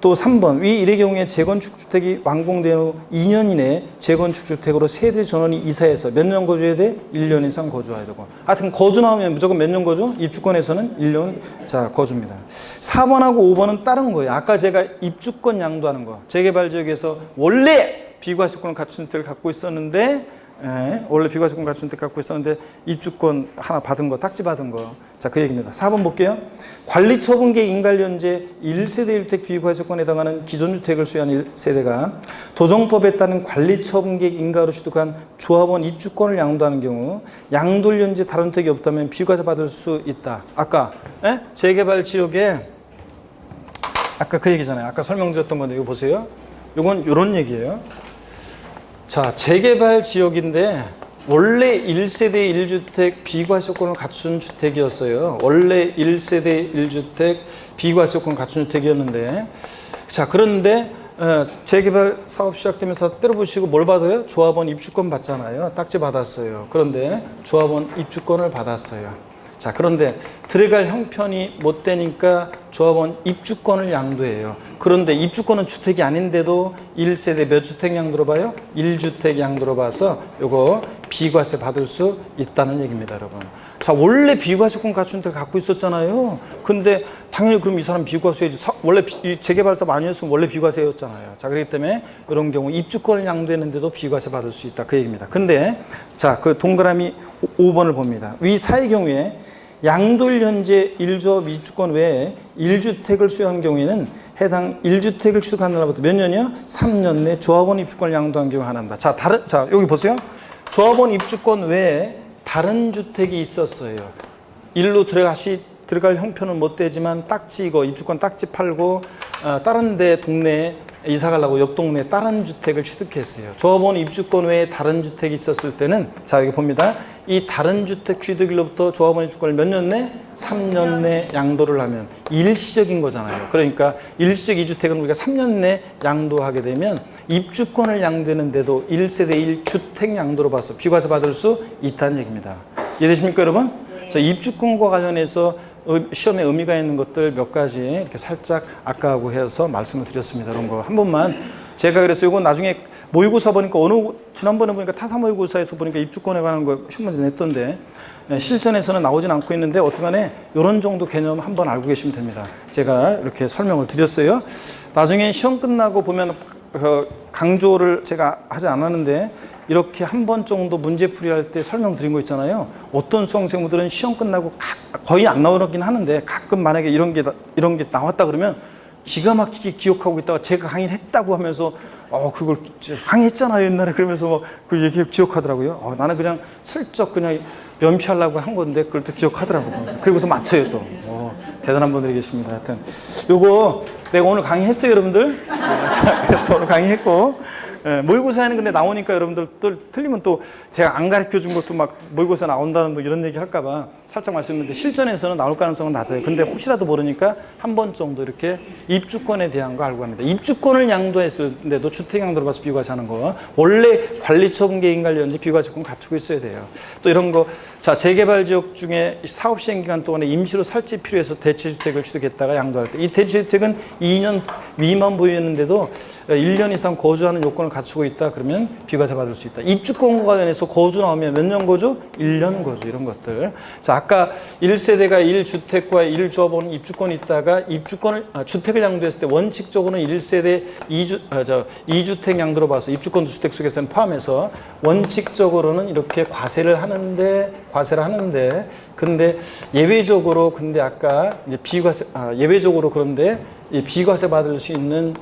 또 3번 위 1의 경우에 재건축 주택이 완공된 후 2년 이내 재건축 주택으로 세대 전원이 이사해서 몇 년 거주해야 돼? 1년 이상 거주해야 되고. 하여튼 거주 나오면 무조건 몇 년 거주? 입주권에서는 1년 자 거주입니다. 4번하고 5번은 다른 거예요. 아까 제가 입주권 양도하는 거. 재개발 지역에서 원래 비과세권을 갖춘 주택을 갖고 있었는데 원래 비과세권 갖춘 주택 갖고 있었는데 입주권 하나 받은 거, 딱지 받은 거. 자, 그 얘기입니다. 4번 볼게요. 관리처분계 인가연제 1세대 1주택 비과세권에 해당하는 기존 주택을 소유한 1세대가 도정법에 따른 관리처분계 인가로 취득한 조합원 입주권을 양도하는 경우 양도를 연재 다른 주택이 없다면 비과세 받을 수 있다. 아까 재개발 지역에 아까 그 얘기잖아요. 아까 설명드렸던 건데 이거 보세요. 이건 이런 얘기예요. 자, 재개발 지역인데 원래 1세대 1주택 비과세권을 갖춘 주택이었어요. 원래 1세대 1주택 비과세권 갖춘 주택이었는데, 자, 그런데 재개발 사업 시작되면서 때려보시고 뭘 받아요? 조합원 입주권 받잖아요. 딱지 받았어요. 그런데 조합원 입주권을 받았어요. 자, 그런데 들어갈 형편이 못 되니까 조합원 입주권을 양도해요. 그런데 입주권은 주택이 아닌데도 1세대 몇 주택 양도로 봐요? 1주택 양도로 봐서 요거 비과세 받을 수 있다는 얘기입니다, 여러분. 자, 원래 비과세권 갖춘 데를 갖고 있었잖아요. 근데 당연히 그럼 이 사람 비과세지. 원래 재개발사 많이 했으면 원래 비과세였잖아요. 자, 그렇기 때문에 이런 경우 입주권을 양도했는데도 비과세 받을 수 있다. 그 얘기입니다. 근데 자, 그 동그라미 5번을 봅니다. 위 사의 경우에 양도일 현재 1조합 입주권 외에 1주택을 수여한 경우에는 해당 1주택을 취득한 날부터 몇 년이요? 3년 내 조합원 입주권을 양도한 경우 하나입니다. 자, 여기 보세요. 조합원 입주권 외에 다른 주택이 있었어요. 일로 들어갈 형편은 못 되지만 딱지 이거 입주권 딱지 팔고 다른 데 동네에 이사 가려고 옆 동네에 다른 주택을 취득했어요. 조합원 입주권 외에 다른 주택이 있었을 때는 자, 여기 봅니다. 이 다른 주택 취득일로부터 조합원 입주권을 몇 년 내? 3년 내 양도를 하면 일시적인 거잖아요. 그러니까 일시적 2주택은 우리가 3년 내 양도하게 되면 입주권을 양도했는데도 1세대 1주택 양도로 봐서 비과세 받을 수 있다는 얘기입니다. 이해되십니까, 여러분? 자, 입주권과 관련해서 시험에 의미가 있는 것들 몇 가지 이렇게 살짝 아까하고 해서 말씀을 드렸습니다. 이런 거 한 번만 제가 그래서 이거 나중에 모의고사 보니까 지난번에 보니까 타사 모의고사에서 보니까 입주권에 관한 거 시험문제 냈던데 실전에서는 나오진 않고 있는데 어떠간에 이런 정도 개념 한번 알고 계시면 됩니다. 제가 이렇게 설명을 드렸어요. 나중에 시험 끝나고 보면 강조를 제가 하지 않았는데 이렇게 한 번 정도 문제 풀이할 때 설명드린 거 있잖아요. 어떤 수험생들은 시험 끝나고 거의 안 나오긴 하는데 가끔 만약에 이런 게 나왔다 그러면 기가 막히게 기억하고 있다가 제가 강의를 했다고 하면서 그걸 강의했잖아요 옛날에 그러면서 그 얘기 기억하더라고요. 나는 그냥 슬쩍 그냥 면피하려고 한 건데 그걸 또 기억하더라고요. 그리고서 맞춰요 또. 대단한 분들이 계십니다. 하여튼 요거 내가 오늘 강의했어요 여러분들. 그래서 오늘 강의했고 모의고사에는 근데 나오니까 여러분들 또 틀리면 또 제가 안 가르쳐 준 것도 막 모의고사 나온다는 뭐 이런 얘기 할까봐 살짝 말씀드렸는데 실전에서는 나올 가능성은 낮아요. 근데 혹시라도 모르니까 한 번 정도 이렇게 입주권에 대한 거 알고 갑니다. 입주권을 양도했을때도 주택 양도로 봐서 비과세 하는 거 원래 관리처분계획 관련지 비과세권 갖추고 있어야 돼요. 또 이런 거 자 재개발 지역 중에 사업 시행 기간 동안에 임시로 설치 필요해서 대체주택을 취득했다가 양도할 때 이 대체주택은 2년 미만 보유했는데도 1년 이상 거주하는 요건을 갖추고 있다 그러면 비과세 받을 수 있다. 입주권과 관련해서 거주 나오면 몇 년 거주? 1년 거주 이런 것들. 자 아까 1세대가 1주택과 1조합원 입주권이 있다가 주택을 양도했을 때 원칙적으로는 1세대 2주택 양도로 봐서 입주권도 주택 속에서는 포함해서 원칙적으로는 이렇게 과세를 하는데 근데 예외적으로 근데 아까 이제 예외적으로 그런데 이 비과세 받을 수 있는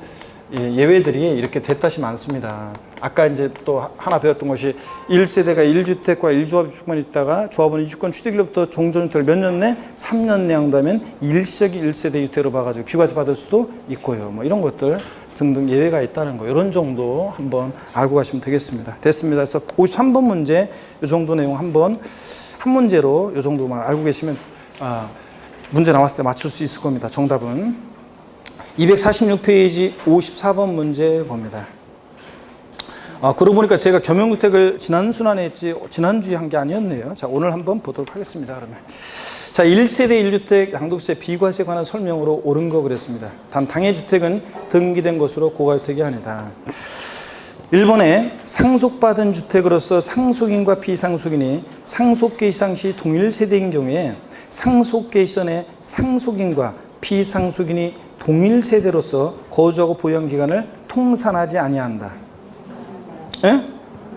예외들이 이렇게 됐다시 많습니다. 아까 이제 또 하나 배웠던 것이 1세대가 1주택과 1조합 입주권이 있다가 조합원 입주권 취득일로부터 종전주택을 몇 년 내? 3년 내 양도하면 일시적인 1세대 유택으로 봐가지고 비과세 받을 수도 있고요. 뭐 이런 것들 등등 예외가 있다는 거 이런 정도 한번 알고 가시면 되겠습니다. 됐습니다. 그래서 53번 문제 이 정도 내용 한번 한 문제로 이 정도만 알고 계시면 문제 나왔을 때 맞출 수 있을 겁니다. 정답은 246페이지 54번 문제 봅니다. 그러고 보니까 제가 겸용주택을 지난 순환에 했지 지난주에 한 게 아니었네요. 자, 오늘 한번 보도록 하겠습니다. 그러면 자, 1세대 1주택 양도세 비과세에 관한 설명으로 옳은 거 그랬습니다. 단 당해주택은 등기된 것으로 고가주택이 아니다. 1번에 상속받은 주택으로서 상속인과 비상속인이 상속개시상 시 동일 세대인 경우에 상속개시 전에 상속인과 비상속인이 동일 세대로서 거주하고 보유한 기간을 통산하지 아니한다. 예?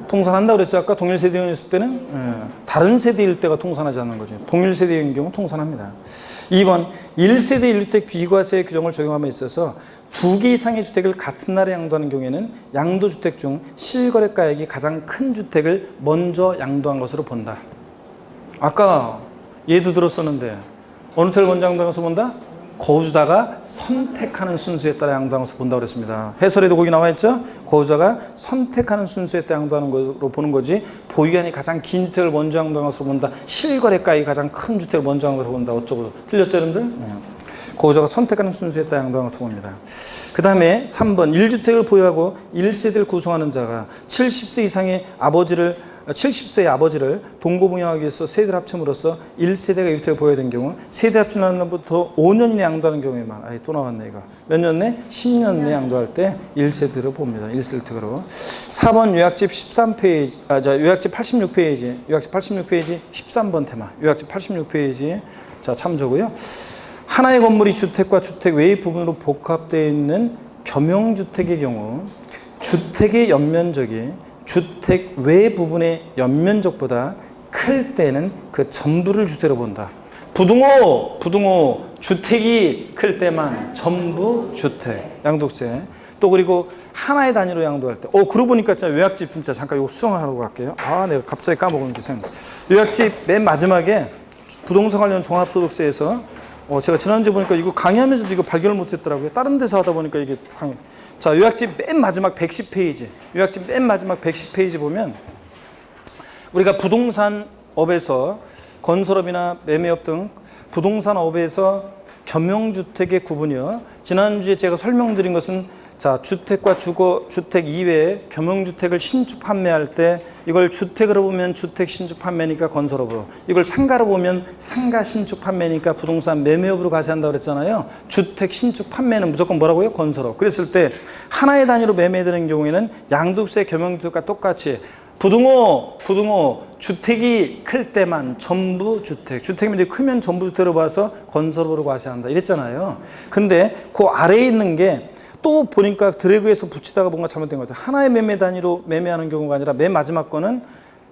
통산한다고 그랬죠. 아까 동일 세대였을 때는 다른 세대일 때가 통산하지 않는 거죠. 동일 세대인 경우 통산합니다. 2번 1세대 1주택 비과세 규정을 적용함에 있어서 2개 이상의 주택을 같은 날에 양도하는 경우에는 양도주택 중 실거래가액이 가장 큰 주택을 먼저 양도한 것으로 본다. 아까 예도 들었었는데 어느 주택을 먼저 양도한 것으로 본다? 거주자가 선택하는 순수에 따라 양도하는 것을 본다고 그랬습니다. 해설에도 거기 나와 있죠? 거주자가 선택하는 순수에 따라 양도하는 것으로 보는 거지 보유기간이 가장 긴 주택을 먼저 양도하는 것으로 본다. 실거래가액이 가장 큰 주택을 먼저 양도하는 것으로 본다. 어쩌고 틀렸죠 여러분들? 네. 거주자가 선택하는 순수에 따라 양도하는 것을 봅니다. 그 다음에 3번 1주택을 보유하고 1세대를 구성하는 자가 70세 이상의 아버지를 70세의 아버지를 동거부양하기 위해서 세대를 합침으로써 1세대가 유태를 보여야 되는 경우 세대 합치는 날부터 5년 이내 양도하는 경우에만 또 나왔네 이거 몇 년 내? 10년 내 양도할 때 1세대로 봅니다. 1세대로 4번 요약집 13페이지 요약집 86페이지 요약집 86페이지 13번 테마 요약집 86페이지 자 참조고요. 하나의 건물이 주택과 주택 외의 부분으로 복합되어 있는 겸용주택의 경우 주택의 연면적이 주택 외 부분의 연면적보다 클 때는 그 전부를 주택으로 본다. 부등호 주택이 클 때만 전부 주택 양도세. 또 그리고 하나의 단위로 양도할 때 그러고 보니까 진짜 요약집 진짜 잠깐 이거 수정하러 갈게요. 내가 갑자기 까먹은 게 생각. 요약집 맨 마지막에 부동산 관련 종합소득세에서 제가 지난주에 보니까 이거 강의하면서도 이거 발견을 못했더라고요. 다른 데서 하다 보니까 이게 강의. 자, 요약집 맨 마지막 110페이지. 요약집 맨 마지막 110페이지 보면 우리가 부동산업에서 건설업이나 매매업 등 부동산업에서 겸용주택의 구분이요. 지난주에 제가 설명드린 것은 자, 주택과 주택 이외에 겸용주택을 신축 판매할 때 이걸 주택으로 보면 주택 신축 판매니까 건설업으로 이걸 상가로 보면 상가 신축 판매니까 부동산 매매업으로 가세한다고 그랬잖아요. 주택 신축 판매는 무조건 뭐라고요? 건설업. 그랬을 때 하나의 단위로 매매되는 경우에는 양도세 겸용주택과 똑같이 부등호 주택이 클 때만 전부 주택 주택이 크면 전부 주택으로 봐서 건설업으로 과세한다 이랬잖아요. 근데 그 아래에 있는 게 또 보니까 드래그해서 붙이다가 뭔가 잘못된 것 같아요. 하나의 매매 단위로 매매하는 경우가 아니라 맨 마지막 거는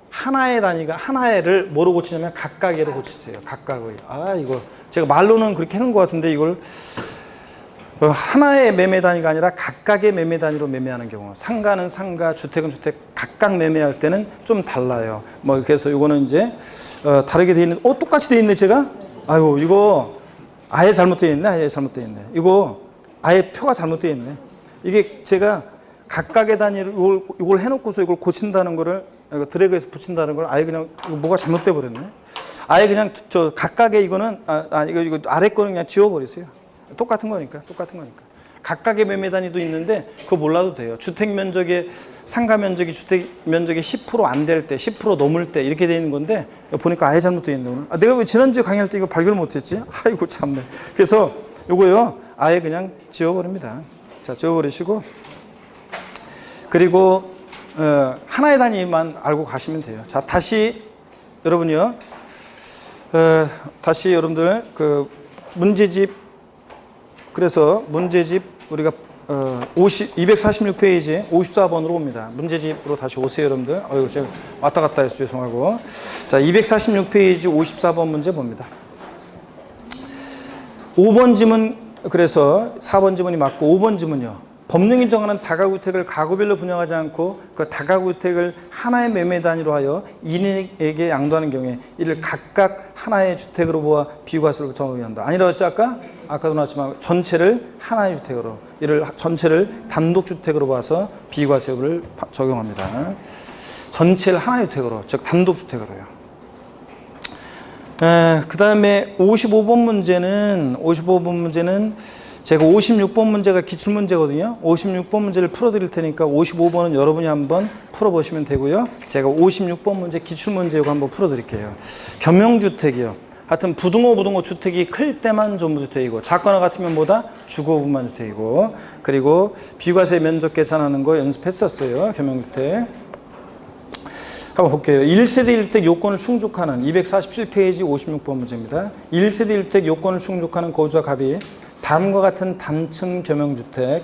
하나의 단위가 하나를 뭐로 고치냐면 각각으로 고치세요. 각각의. 이거 제가 말로는 그렇게 해놓은 것 같은데 이걸 하나의 매매 단위가 아니라 각각의 매매 단위로 매매하는 경우 상가는 상가, 주택은 주택 각각 매매할 때는 좀 달라요. 그래서 이거는 이제 다르게 돼 있는 똑같이 돼 있네 제가. 이거 아예 잘못되어 있네. 이거 아예 표가 잘못되어 있네. 이게 제가 각각의 단위로 이걸 해놓고서 이걸 고친다는 거를 드래그해서 붙인다는 걸 아예 그냥 뭐가 잘못돼 버렸네. 아예 그냥 각각의 이거는 이거 아래 거는 그냥 지워버리세요. 똑같은 거니까. 각각의 매매 단위도 있는데 그거 몰라도 돼요. 주택 면적의 상가 면적이 주택 면적의 10% 안 될 때, 10% 넘을 때 이렇게 되어 있는 건데 보니까 아예 잘못되어 있네 오늘. 내가 왜 지난주에 강의할 때 이거 발견을 못했지? 아이고 참네. 그래서 요거요 아예 그냥 지워버립니다. 자, 지워버리시고 그리고 하나의 단위만 알고 가시면 돼요. 자, 다시 여러분이요. 다시 여러분들 그 문제집 그래서 문제집 우리가 246페이지 54번으로 옵니다. 문제집으로 다시 오세요, 여러분들. 이거 제가 왔다 갔다 해서 죄송하고. 자, 246페이지 54번 문제 봅니다. 5번 지문 그래서 4번 지문이 맞고 5번 지문이요. 법령이 정하는 다가구택을 가구별로 분양하지 않고 그 다가구택을 하나의 매매 단위로 하여 1인에게 양도하는 경우에 이를 각각 하나의 주택으로 보아 비과세를 적용한다. 아니라고 했죠 아까도 나왔지만 전체를 하나의 주택으로 이를 전체를 단독주택으로 봐서 비과세를 적용합니다. 전체를 하나의 주택으로 즉 단독주택으로요. 그 다음에 55번 문제는 제가 56번 문제가 기출문제거든요. 56번 문제를 풀어드릴 테니까 55번은 여러분이 한번 풀어보시면 되고요. 제가 56번 문제 기출문제 이거 한번 풀어드릴게요. 겸용주택이요. 하여튼 부등호 주택이 클 때만 전부주택이고 작거나 같으면 뭐다? 주거부만 주택이고 그리고 비과세 면적 계산하는 거 연습했었어요. 겸용주택. 한번 볼게요. 1세대 1주택 요건을 충족하는 247페이지 56번 문제입니다. 1세대 1주택 요건을 충족하는 거주자 갑이 다음과 같은 단층 겸용주택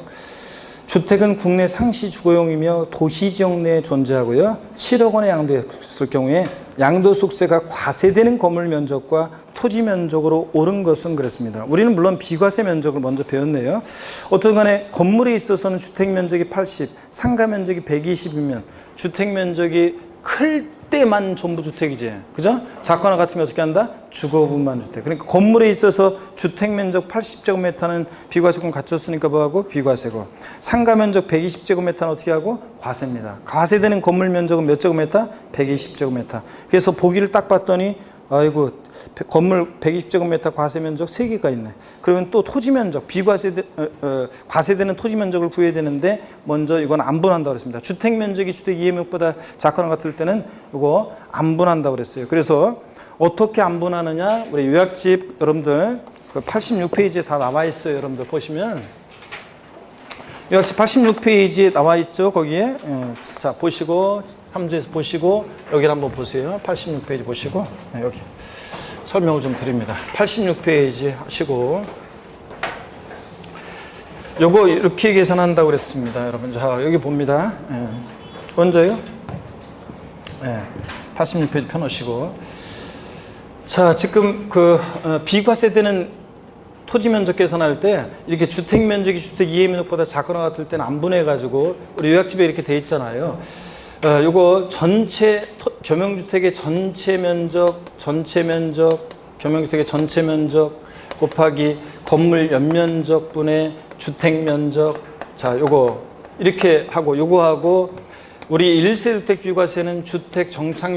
주택은 국내 상시 주거용이며 도시지역 내에 존재하고요. 7억 원에 양도했을 경우에 양도소득세가 과세되는 건물 면적과 토지 면적으로 오른 것은 그랬습니다. 우리는 물론 비과세 면적을 먼저 배웠네요. 어떤 간에 건물에 있어서는 주택 면적이 80, 상가 면적이 120이면 주택 면적이 클 때만 전부 주택이지. 그죠? 작거나 같으면 어떻게 한다? 주거부만 주택. 그러니까 건물에 있어서 주택 면적 80제곱미터는 비과세권 갖췄으니까 뭐하고? 비과세고. 상가 면적 120제곱미터는 어떻게 하고? 과세입니다. 과세되는 건물 면적은 몇 제곱미터? 120제곱미터. 그래서 보기를 딱 봤더니 아이고 건물 120제곱미터 과세 면적 3개가 있네. 그러면 또 토지 면적, 과세되는 토지 면적을 구해야 되는데 먼저 이건 안 분한다고 그랬습니다. 주택 면적이 주택 이해면적보다 작거나 같을 때는 이거 안 분한다고 그랬어요. 그래서 어떻게 안 분하느냐? 우리 요약집 여러분들 그 86페이지에 다 나와 있어요. 여러분들 보시면 요약집 86페이지에 나와 있죠. 거기에 자 보시고 함수에서 보시고 여기를 한번 보세요. 86페이지 보시고 여기 설명을 좀 드립니다. 86페이지 하시고 요거 이렇게 계산한다고 그랬습니다. 여러분 자 여기 봅니다. 먼저요. 86페이지 펴놓으시고 자 지금 그 비과세되는 토지 면적 계산할 때 이렇게 주택 면적이 주택 이해 면적보다 작거나 같을 때는 안 분해가지고 우리 요약집에 이렇게 돼 있잖아요. 요거 전체 겸용주택의 전체 면적, 겸용주택의 전체 면적 곱하기 건물 연면적 분의 주택 면적. 자, 요거 이렇게 하고 요거 하고 우리 1세주택 비과세는 주택 정착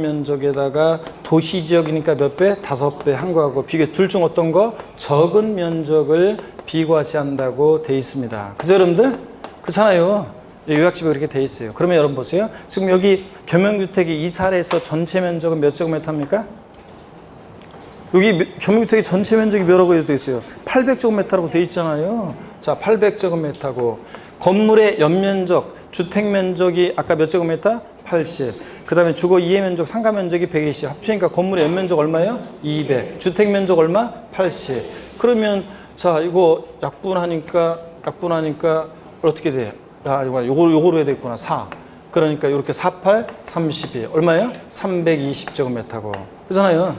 면적에다가 도시 지역이니까 몇 배? 5배 한 거하고 비교해서 둘 중 어떤 거? 적은 면적을 비과세한다고 돼 있습니다. 그죠, 여러분들? 그렇잖아요. 요약집에 그렇게 돼 있어요. 그러면 여러분 보세요. 지금 여기 겸용주택이 이 사례에서 전체 면적은 몇 제곱미터입니까? 여기 겸용주택의 전체 면적이 뭐라고 돼 있어요? 800제곱미터라고 돼 있잖아요. 자, 800제곱미터고 건물의 연면적 주택 면적이 아까 몇 제곱미터? 80. 그 다음에 주거 이해 면적, 상가 면적이 120. 합치니까 건물의 연면적 얼마예요? 200. 주택 면적 얼마? 80. 그러면 자 이거 약분하니까 어떻게 돼요? 야 요거로 해야 되겠구나. 4. 그러니까 이렇게 48, 32. 얼마예요? 320제곱미터고. 그렇잖아요.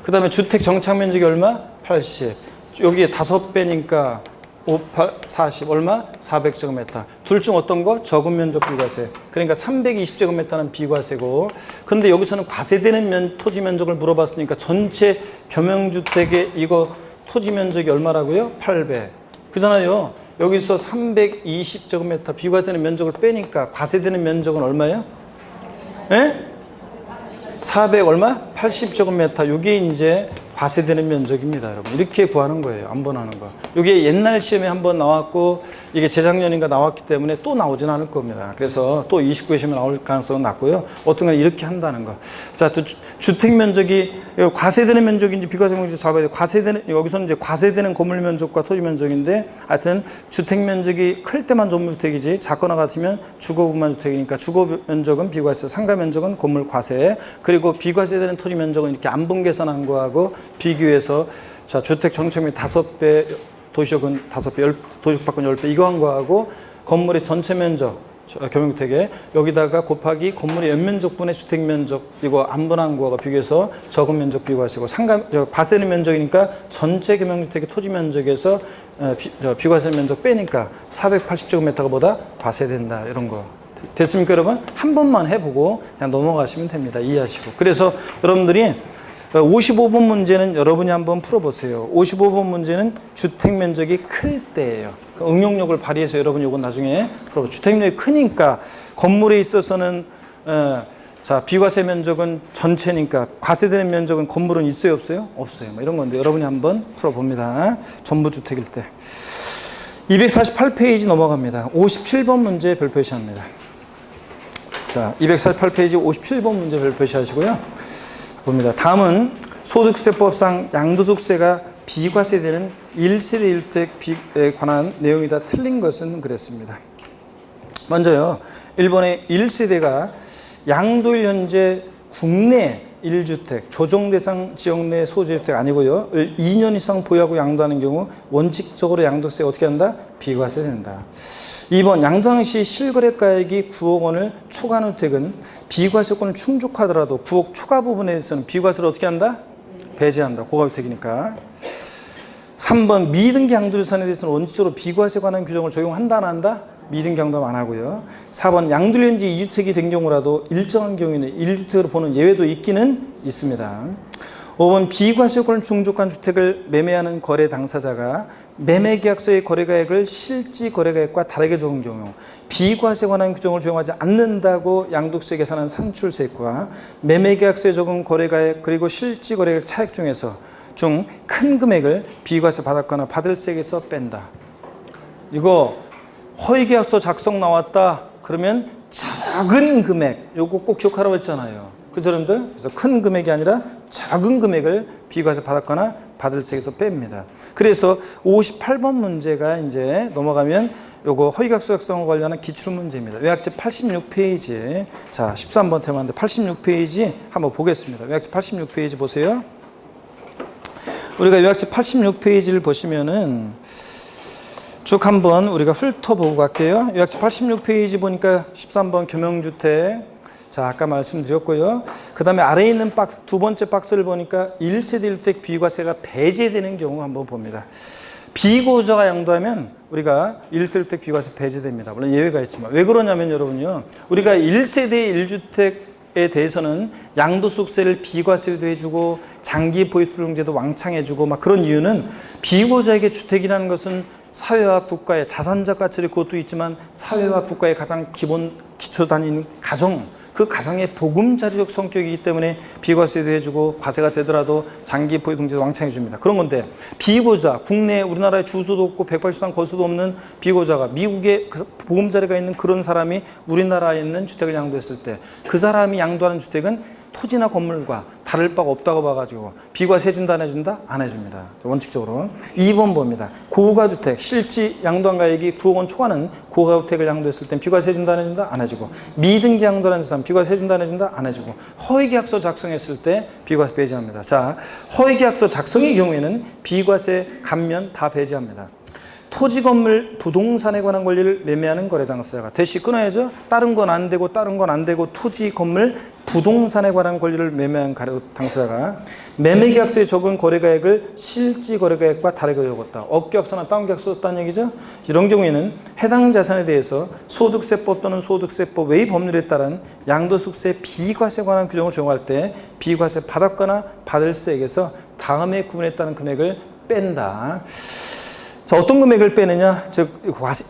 그 다음에 주택 정착 면적이 얼마? 80. 여기에 5배니까 5, 8, 40 얼마? 400제곱미터. 둘 중 어떤 거? 적은 면적 비과세. 그러니까 320제곱미터는 비과세고. 근데 여기서는 과세되는 토지 면적을 물어봤으니까 전체 겸용주택의 이거 토지 면적이 얼마라고요? 800. 그잖아요. 여기서 320제곱미터 비과세되는 면적을 빼니까 과세되는 면적은 얼마예요? 예? 400 얼마? 80제곱미터. 이게 이제 과세되는 면적입니다, 여러분. 이렇게 구하는 거예요. 안 분하는 거. 이게 옛날 시험에 한번 나왔고 이게 재작년인가 나왔기 때문에 또 나오진 않을 겁니다. 그래서 또 29회 시험에 나올 가능성은 낮고요. 어떤 건 이렇게 한다는 거. 자, 또 주택 면적이 과세되는 면적인지 비과세 면적인지 잡아야 돼요. 여기서는 이제 과세되는 건물 면적과 토지 면적인데 하여튼 주택 면적이 클 때만 전무주택이지 작거나 같으면 주거부만 주택이니까 주거 면적은 비과세, 상가 면적은 건물 과세, 그리고 비과세되는 토지 면적은 이렇게 안분 계산한 거하고 비교해서 자 주택 정착면 5배, 도시역은 5배, 도시역밖은 10배 이거 한 거하고 건물의 전체 면적, 겸용주택에 여기다가 곱하기 건물의 연면적분의 주택 면적 이거 안 분한 거하고 비교해서 적은 면적 비과세고 과세되는 면적이니까 전체 겸용주택의 토지 면적에서 비과세 면적 빼니까 480제곱미터가 보다 과세된다. 이런 거 됐습니까, 여러분? 한 번만 해보고 그냥 넘어가시면 됩니다. 이해하시고. 그래서 여러분들이 55번 문제는 여러분이 한번 풀어보세요. 55번 문제는 주택 면적이 클 때예요. 응용력을 발휘해서 여러분이 이건 나중에 풀어보세요. 주택 면적이 크니까 건물에 있어서는 자 비과세 면적은 전체니까 과세되는 면적은 건물은 있어요, 없어요? 없어요. 뭐 이런 건데 여러분이 한번 풀어봅니다. 전부 주택일 때. 248페이지 넘어갑니다. 57번 문제 별 표시합니다. 자, 248페이지 57번 문제 별 표시하시고요. 봅니다. 다음은 소득세법상 양도소득세가 비과세되는 1세대 1주택에 관한 내용이 다 틀린 것은 그랬습니다. 먼저요. 일본의 1세대가 양도일 현재 국내 1주택, 조정대상 지역 내 소재주택 아니고요. 2년 이상 보유하고 양도하는 경우 원칙적으로 양도세 어떻게 한다? 비과세된다. 2번 양도당 시 실거래가액이 9억 원을 초과하는 주택은 비과세권을 충족하더라도 9억 초과 부분에 대해서는 비과세를 어떻게 한다? 배제한다. 고가주택이니까. 3번 미등기 양도유산에 대해서는 원칙적으로 비과세 관한 규정을 적용한다 안 한다? 미등기 양도는 안 하고요. 4번 양도일 현재 2주택이 된 경우라도 일정한 경우에는 1주택으로 보는 예외도 있기는 있습니다. 5번 비과세요건을 충족한 주택을 매매하는 거래 당사자가 매매계약서의 거래가액을 실지 거래가액과 다르게 적은 경우 비과세 관한 규정을 적용하지 않는다고 양도세 계산한 산출세액과 매매계약서에 적은 거래가액 그리고 실지 거래가액 차액 중에서 중 큰 금액을 비과세 받았거나 받을 세액에서 뺀다. 이거 허위계약서 작성 나왔다 그러면 작은 금액 요거 꼭 기억하라고 했잖아요. 그죠 여러분들? 그래서 큰 금액이 아니라 작은 금액을 비과세 받았거나 받을 세액에서 뺍니다. 그래서 58번 문제가 이제 넘어가면 요거 허위계약서 작성과 관련한 기출문제입니다. 요약집 86페이지. 자, 13번 테마인데 86페이지 한번 보겠습니다. 요약집 86페이지 보세요. 우리가 요약집 86페이지를 보시면은 쭉 한번 우리가 훑어보고 갈게요. 요약집 86페이지 보니까 13번 겸용주택. 자, 아까 말씀드렸고요. 그 다음에 아래에 있는 박스, 두 번째 박스를 보니까 1세대 1주택 비과세가 배제되는 경우 한번 봅니다. 비고자가 양도하면 우리가 1세대 1주택 비과세 배제됩니다. 물론 예외가 있지만. 왜 그러냐면 여러분요. 우리가 1세대 1주택에 대해서는 양도소득세를 비과세도 해주고 장기 보유불능제도 왕창해주고 막 그런 이유는 비고자에게 주택이라는 것은 사회와 국가의 자산적 가치를 그것도 있지만 사회와 국가의 가장 기본 기초 단위인 가정, 그 가정의 보금자리적 성격이기 때문에 비과세도 해주고 과세가 되더라도 장기 보유등재도 왕창해 줍니다. 그런 건데 비고자, 국내 우리나라에 주소도 없고 183 거수도 없는 비고자가 미국에 보금자리가 있는 그런 사람이 우리나라에 있는 주택을 양도했을 때 그 사람이 양도하는 주택은 토지나 건물과 다를 바가 없다고 봐가지고 비과세 해준다 안 해준다? 안 해줍니다. 원칙적으로. 2번 봅니다. 고가주택 실지 양도한 가액이 9억 원 초과는 고가주택을 양도했을 땐 비과세 해준다 안 해준다? 안 해주고 미등기 양도하는 사람 비과세 해준다 안 해준다? 안 해주고 허위계약서 작성했을 때 비과세 배제합니다. 자, 허위계약서 작성의 경우에는 비과세 감면 다 배제합니다. 토지, 건물, 부동산에 관한 권리를 매매하는 거래 당사자가 대시 끊어야죠. 다른 건 안 되고 다른 건 안 되고 토지, 건물, 부동산에 관한 권리를 매매한 거래 당사자가 매매계약서에 적은 거래가액을 실지 거래가액과 다르게 적었다. 업계약서나 다운계약서 썼다는 얘기죠. 이런 경우에는 해당 자산에 대해서 소득세법 또는 소득세법 외의 법률에 따른 양도소득세 비과세 관한 규정을 적용할 때 비과세 받았거나 받을 세액에서 다음에 구분했다는 금액을 뺀다. 자, 어떤 금액을 빼느냐? 즉,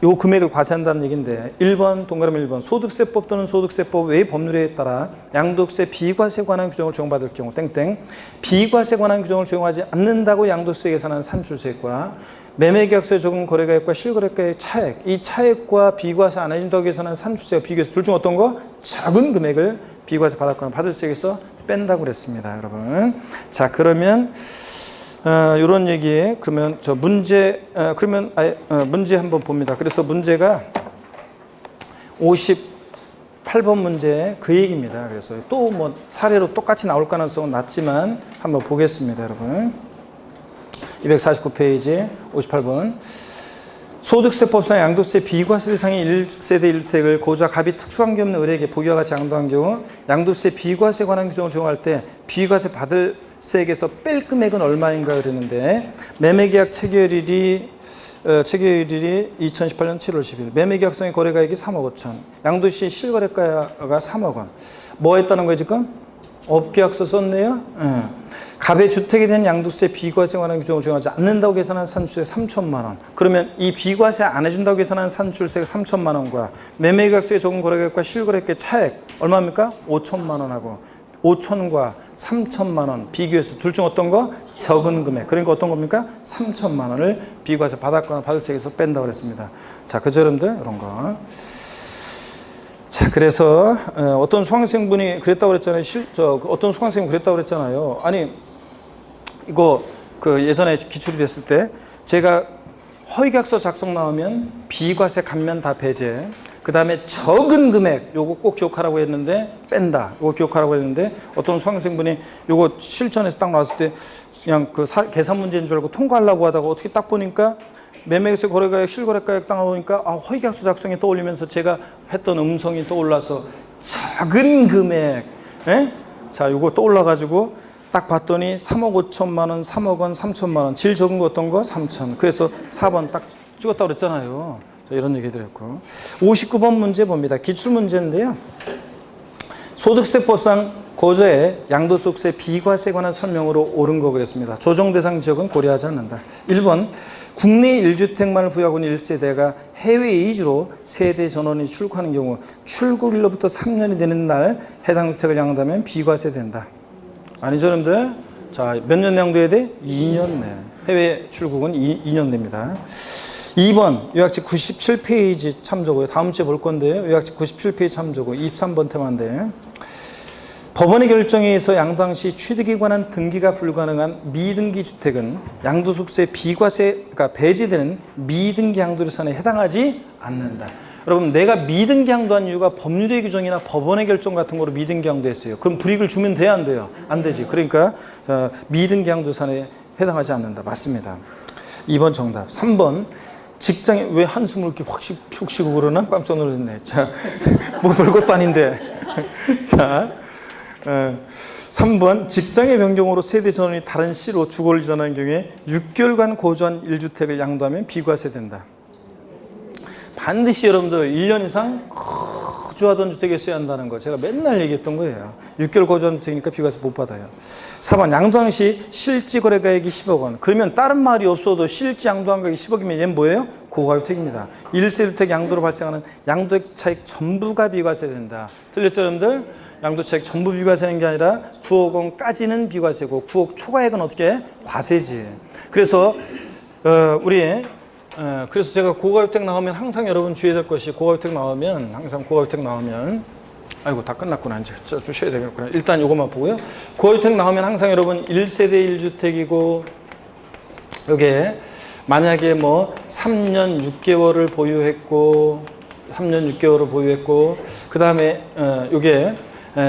요 금액을 과세한다는 얘기인데 1번, 동그라미 1번 소득세법 또는 소득세법 외의 법률에 따라 양도세 비과세 관한 규정을 적용받을 경우 땡땡 비과세 관한 규정을 적용하지 않는다고 양도세 계산한 산출세액과 매매계약서에 적은 거래가액과 실거래가액 차액 이 차액과 비과세 안 해준다고 계산한 산출세와 비교해서 둘 중 어떤 거? 작은 금액을 비과세 받았거나 받을 세액에서 뺀다고 그랬습니다. 여러분. 자, 그러면 이런 얘기에 그러면 저 문제 그러면 문제 한번 봅니다. 그래서 문제가 58번 문제 그 얘기입니다. 그래서 또 뭐 사례로 똑같이 나올 가능성은 낮지만 한번 보겠습니다, 여러분. 249페이지 58번 소득세법상 양도세 비과세 대상의 1세대 1주택을 고자 갑이 특수관계 없는 을에게 보기와 같이 양도한 경우 양도세 비과세 관한 규정을 적용할 때 비과세 받을 세액에서 뺄 금액은 얼마인가 그러는데 매매계약 체결일이 2018년 7월 10일 매매계약성의 거래가액이 3억 5천 양도시 실거래가가 3억 원 뭐 했다는 거예요 지금? 업계약서 썼네요. 갑의 주택에 대한 양도세 비과세 관한 규정을 적용하지 않는다고 계산한 산출세가 3천만 원. 그러면 이 비과세 안 해준다고 계산한 산출세가 3천만 원과 매매계약서에 적은 거래가액과 실거래가액 차액 얼마입니까? 5천만 원하고 5천과 3천만 원 비교해서 둘 중 어떤 거? 적은 금액. 그러니까 어떤 겁니까? 3천만 원을 비과세 받았거나 받을 세액에서 뺀다고 그랬습니다. 자, 그죠 여러분들? 이런 거. 자, 그래서 어떤 수강생분이 그랬다고 그랬잖아요. 어떤 수강생이 그랬다고 그랬잖아요. 아니 이거 그 예전에 기출이 됐을 때 제가 허위계약서 작성 나오면 비과세 감면 다 배제. 그 다음에 적은 금액 요거 꼭 기억하라고 했는데 뺀다. 요거 기억하라고 했는데 어떤 수강생분이 요거 실전에서 딱 나왔을 때 그냥 그 계산 문제인 줄 알고 통과하려고 하다가 어떻게 딱 보니까 매매계약서 거래가액 실거래가액 딱 나오니까 허위계약서 작성이 떠올리면서 제가 했던 음성이 떠올라서 작은 금액 자 요거 떠올라가지고 딱 봤더니 3억 5천만 원, 3억 원, 3천만 원 제일 적은 거 어떤 거? 3천. 그래서 4번 딱 찍었다고 그랬잖아요. 자, 이런 얘기 드렸고 59번 문제 봅니다. 기출문제인데요. 소득세법상 고저의 양도소득세 비과세에 관한 설명으로 옳은 거 그랬습니다. 조정 대상 지역은 고려하지 않는다. 1번 국내 1주택만을 보유하고 있는 1세대가 해외 이주로 세대 전원이 출국하는 경우 출국일로부터 3년이 되는 날 해당 주택을 양도하면 비과세 된다. 아니죠, 여러분들? 자, 몇 년 양도해야 돼? 2년 내. 해외 출국은 2년 됩니다. 2번 요약집 97페이지 참조고요. 다음 주에 볼 건데요. 요약집 97페이지 참조고 23번 테마인데 법원의 결정에 의해서 양도당 시 취득에 관한 등기가 불가능한 미등기 주택은 양도소득세 비과세가 배제되는 미등기 양도유산에 해당하지 않는다. 여러분, 내가 미등기 양도한 이유가 법률의 규정이나 법원의 결정 같은 거로 미등기 양도했어요. 그럼 불이익을 주면 돼야 안 돼요? 안 되지. 그러니까 미등기 양도유산에 해당하지 않는다. 맞습니다. 2번 정답. 3번 직장에 왜 한숨을 이렇게 훅 쉬고 그러나? 깜짝 놀랐네. 자, 뭐 별것도 아닌데. 자, 3번 직장의 변경으로 세대 전원이 다른 시로 주거를 이전하는 경우에 6개월간 거주한 1주택을 양도하면 비과세 된다. 반드시 여러분들 1년 이상 거주하던 주택에 써야 한다는 거 제가 맨날 얘기했던 거예요. 6개월 거주한 주택이니까 비과세 못 받아요. 4번 양도당 시 실지 거래가액이 10억 원. 그러면 다른 말이 없어도 실지 양도한 가액이 10억이면 얘는 뭐예요? 고가주택입니다. 1세주택 양도로 발생하는 양도액 차익 전부가 비과세 된다. 들렸죠, 여러분들? 양도차익 전부 비과세는 게 아니라 9억 원까지는 비과세고 9억 초과액은 어떻게? 과세지. 그래서 그래서 제가 고가주택 나오면 항상 여러분 주의해야 될 것이 고가주택 나오면 아이고 다 끝났구나. 이제 주셔야 되겠구나. 일단 이것만 보고요. 고가주택 나오면 항상 여러분 1세대 1주택이고 요게 만약에 뭐 3년 6개월을 보유했고 그 다음에 요게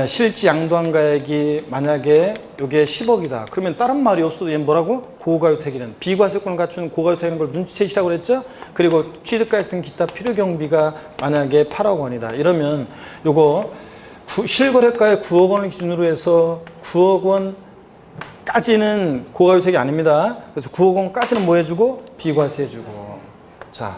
실지 양도한 가액이 만약에 요게 10억이다. 그러면 다른 말이 없어도 얘는 뭐라고? 고가주택이라는 비과세권을 갖춘 고가주택이라는 걸 눈치채시라고 그랬죠? 그리고 취득가액 등 기타 필요 경비가 만약에 8억 원이다. 이러면 요거 실거래가의 9억 원을 기준으로 해서 9억 원까지는 고가주택이 아닙니다. 그래서 9억 원까지는 뭐 해주고? 비과세 해주고. 자,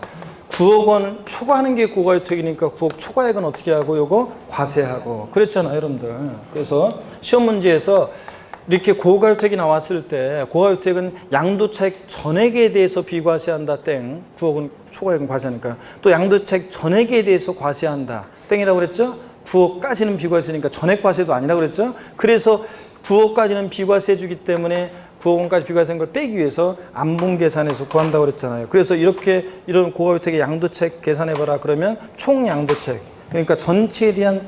9억 원 초과하는 게 고가주택이니까 9억 초과액은 어떻게 하고 요거 과세하고 그랬잖아요, 여러분들. 그래서 시험 문제에서 이렇게 고가주택이 나왔을 때 고가주택은 양도차익 전액에 대해서 비과세한다 땡 9억 원 초과액은 과세하니까 또 양도차익 전액에 대해서 과세한다 땡이라고 그랬죠? 9억까지는 비과세니까 전액 과세도 아니라고 그랬죠? 그래서 9억까지는 비과세 해주기 때문에 9억 원까지 비과세한 걸 빼기 위해서 안분 계산해서 구한다고 그랬잖아요. 그래서 이런 고가주택의 양도차익 계산해봐라 그러면 총 양도차익, 그러니까 전체에 대한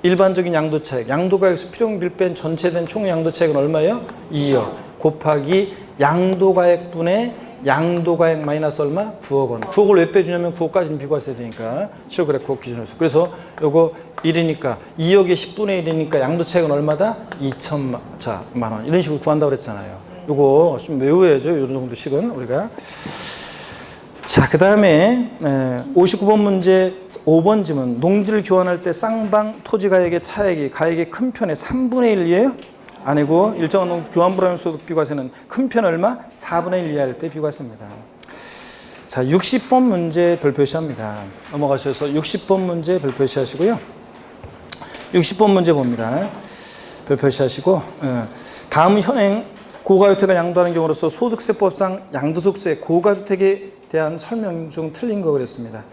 일반적인 양도차익, 양도가액에서 필요비를 뺀 전체에 대한 총 양도차익은 얼마예요? 2억 곱하기 양도가액분의 양도가액 마이너스 얼마? 9억 원. 9억을 왜 빼주냐면 9억까지는 비과세 되니까 실거래 9억 기준으로. 그래서 요거 1이니까 2억의 10분의 1이니까 양도차익은 얼마다? 2천만 원. 이런 식으로 구한다고 그랬잖아요. 요거 좀 외워야죠. 요 정도 식은 우리가. 자, 그 다음에 59번 문제 5번 지문. 농지를 교환할 때 쌍방 토지가액의 차액이 가액의 큰 편의 3분의 1이에요? 아니고 일정한 교환 불합리한 소득 비과세는 큰 편 얼마? 4분의 1 이하일 때 비과세입니다. 자, 60번 문제 별 표시합니다. 넘어가셔서 60번 문제 별 표시하시고요. 60번 문제 봅니다. 별 표시하시고 다음 현행 고가주택을 양도하는 경우로서 소득세법상 양도소득세 고가주택에 대한 설명 중 틀린 거 그랬습니다.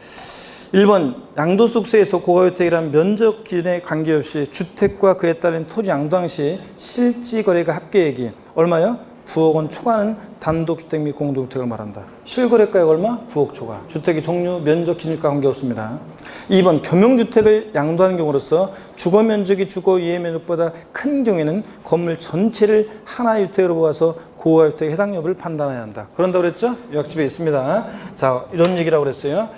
1번 양도소득세에서 고가주택이란 면적 기준에 관계없이 주택과 그에 따른 토지 양도당 시 실지거래가 합계액이 얼마요? 9억 원 초과는 단독주택 및 공동주택을 말한다. 실거래가액 얼마? 9억 초과. 주택의 종류, 면적 기준과 관계없습니다. 2번 겸용주택을 양도하는 경우로서 주거면적이 주거 이해면적보다 큰 경우에는 건물 전체를 하나의 주택으로 보아서 고가주택에 해당 여부를 판단해야 한다. 그런다고 그랬죠? 요약집에 있습니다. 자, 이런 얘기라고 그랬어요.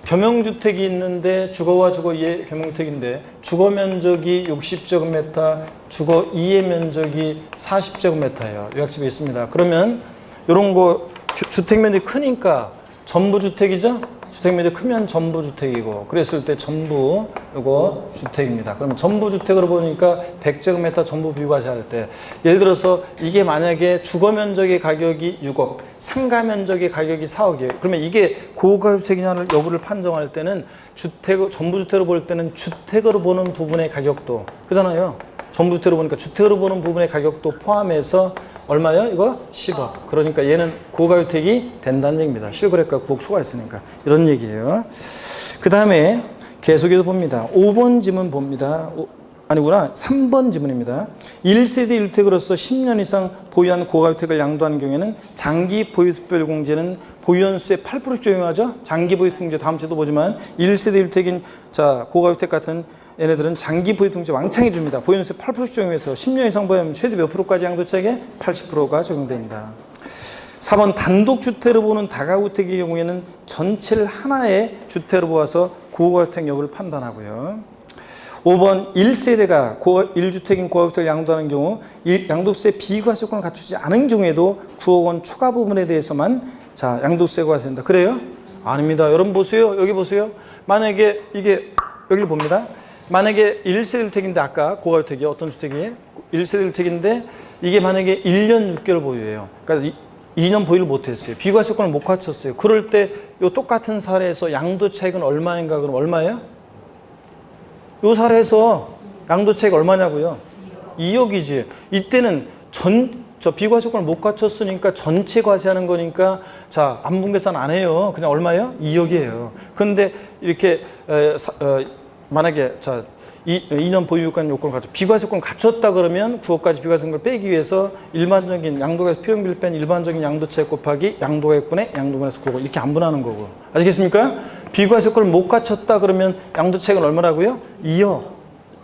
겸용주택이 있는데 주거와 주거 이해 겸용주택인데 주거 면적이 60제곱미터, 주거 이해 면적이 40제곱미터예요. 요약집에 있습니다. 그러면 이런 거 주택 면적이 크니까 전부 주택이죠? 주택 면적 크면 전부 주택이고 그랬을 때 전부 이거 주택입니다. 그러면 전부 주택으로 보니까 100제곱미터 전부 비과세할 때 예를 들어서 이게 만약에 주거 면적의 가격이 6억, 상가 면적의 가격이 4억이에요. 그러면 이게 고가주택이냐를 여부를 판정할 때는 전부 주택으로 볼 때는 주택으로 보는 부분의 가격도 그잖아요. 전부 주택으로 보니까 주택으로 보는 부분의 가격도 포함해서 얼마요? 이거 10억. 그러니까 얘는 고가주택이 된다는 얘기입니다. 실거래가 9억 초과했으니까. 이런 얘기예요. 그 다음에 계속해서 봅니다. 5번 지문 봅니다. 아니구나. 3번 지문입니다. 1세대 1주택으로서 10년 이상 보유한 고가주택을 양도하는 경우에는 장기 보유특별 공제는 보유연수의 8% 적용하죠. 장기 보유특별 공제 다음 주에도 보지만 1세대 1주택인 자 고가주택 같은 얘네들은 장기 보유특별 공제 왕창해 줍니다. 보유연수의 8% 적용해서 10년 이상 보유하면 최대 몇 프로까지 양도세액에 80%가 적용됩니다. 4번 단독주택으로 보는 다가구택의 경우에는 전체를 하나의 주택으로 보아서 고가주택 여부를 판단하고요. 5번 1세대가 1주택인 고가주택을 양도하는 경우 양도세 비과세권을 갖추지 않은 경우에도 9억 원 초과 부분에 대해서만 자 양도세가 과세된다. 그래요? 아닙니다. 여러분 보세요. 여기 보세요. 만약에 이게 여기를 봅니다. 만약에 1세대 주택인데 아까 고가주택이 어떤 주택이 1세대 주택인데 이게 만약에 1년 6개월 보유예요. 그러니까 2년 보유를 못했어요. 비과세권을 못 갖췄어요. 그럴 때 이 똑같은 사례에서 양도 차익은 얼마인가? 그럼 얼마예요? 이 사례에서 양도 차익 얼마냐고요? 2억이지. 이때는 저 비과세권을 못 갖췄으니까 전체 과세하는 거니까 자 안분계산 안 해요. 그냥 얼마예요? 2억이에요. 그런데 이렇게 만약에 자 2년 보유권 요건을 갖춰 비과세권 갖췄다 그러면 9억까지 비과세권을 빼기 위해서 일반적인 양도가액 표현비를 뺀 일반적인 양도차익 곱하기 양도가액분의 양도분해서 9억 이렇게 안분하는 거고. 아시겠습니까? 비과세권을 못 갖췄다 그러면 양도차익은 얼마라고요? 2억.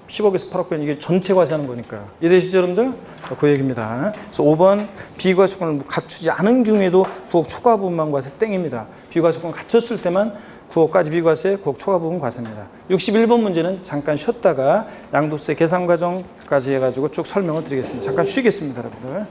10억에서 8억 빼는 이게 전체 과세하는 거니까. 이해되시죠, 여러분들? 자, 그 얘기입니다. 그래서 5번 비과세권을 갖추지 않은 경우에도 9억 초과 부분만 과세 땡입니다. 비과세권 갖췄을 때만 9억까지 비과세, 9억 초과 부분 과세입니다. 61번 문제는 잠깐 쉬었다가 양도세 계산 과정까지 해가지고 쭉 설명을 드리겠습니다. 잠깐 쉬겠습니다, 여러분들.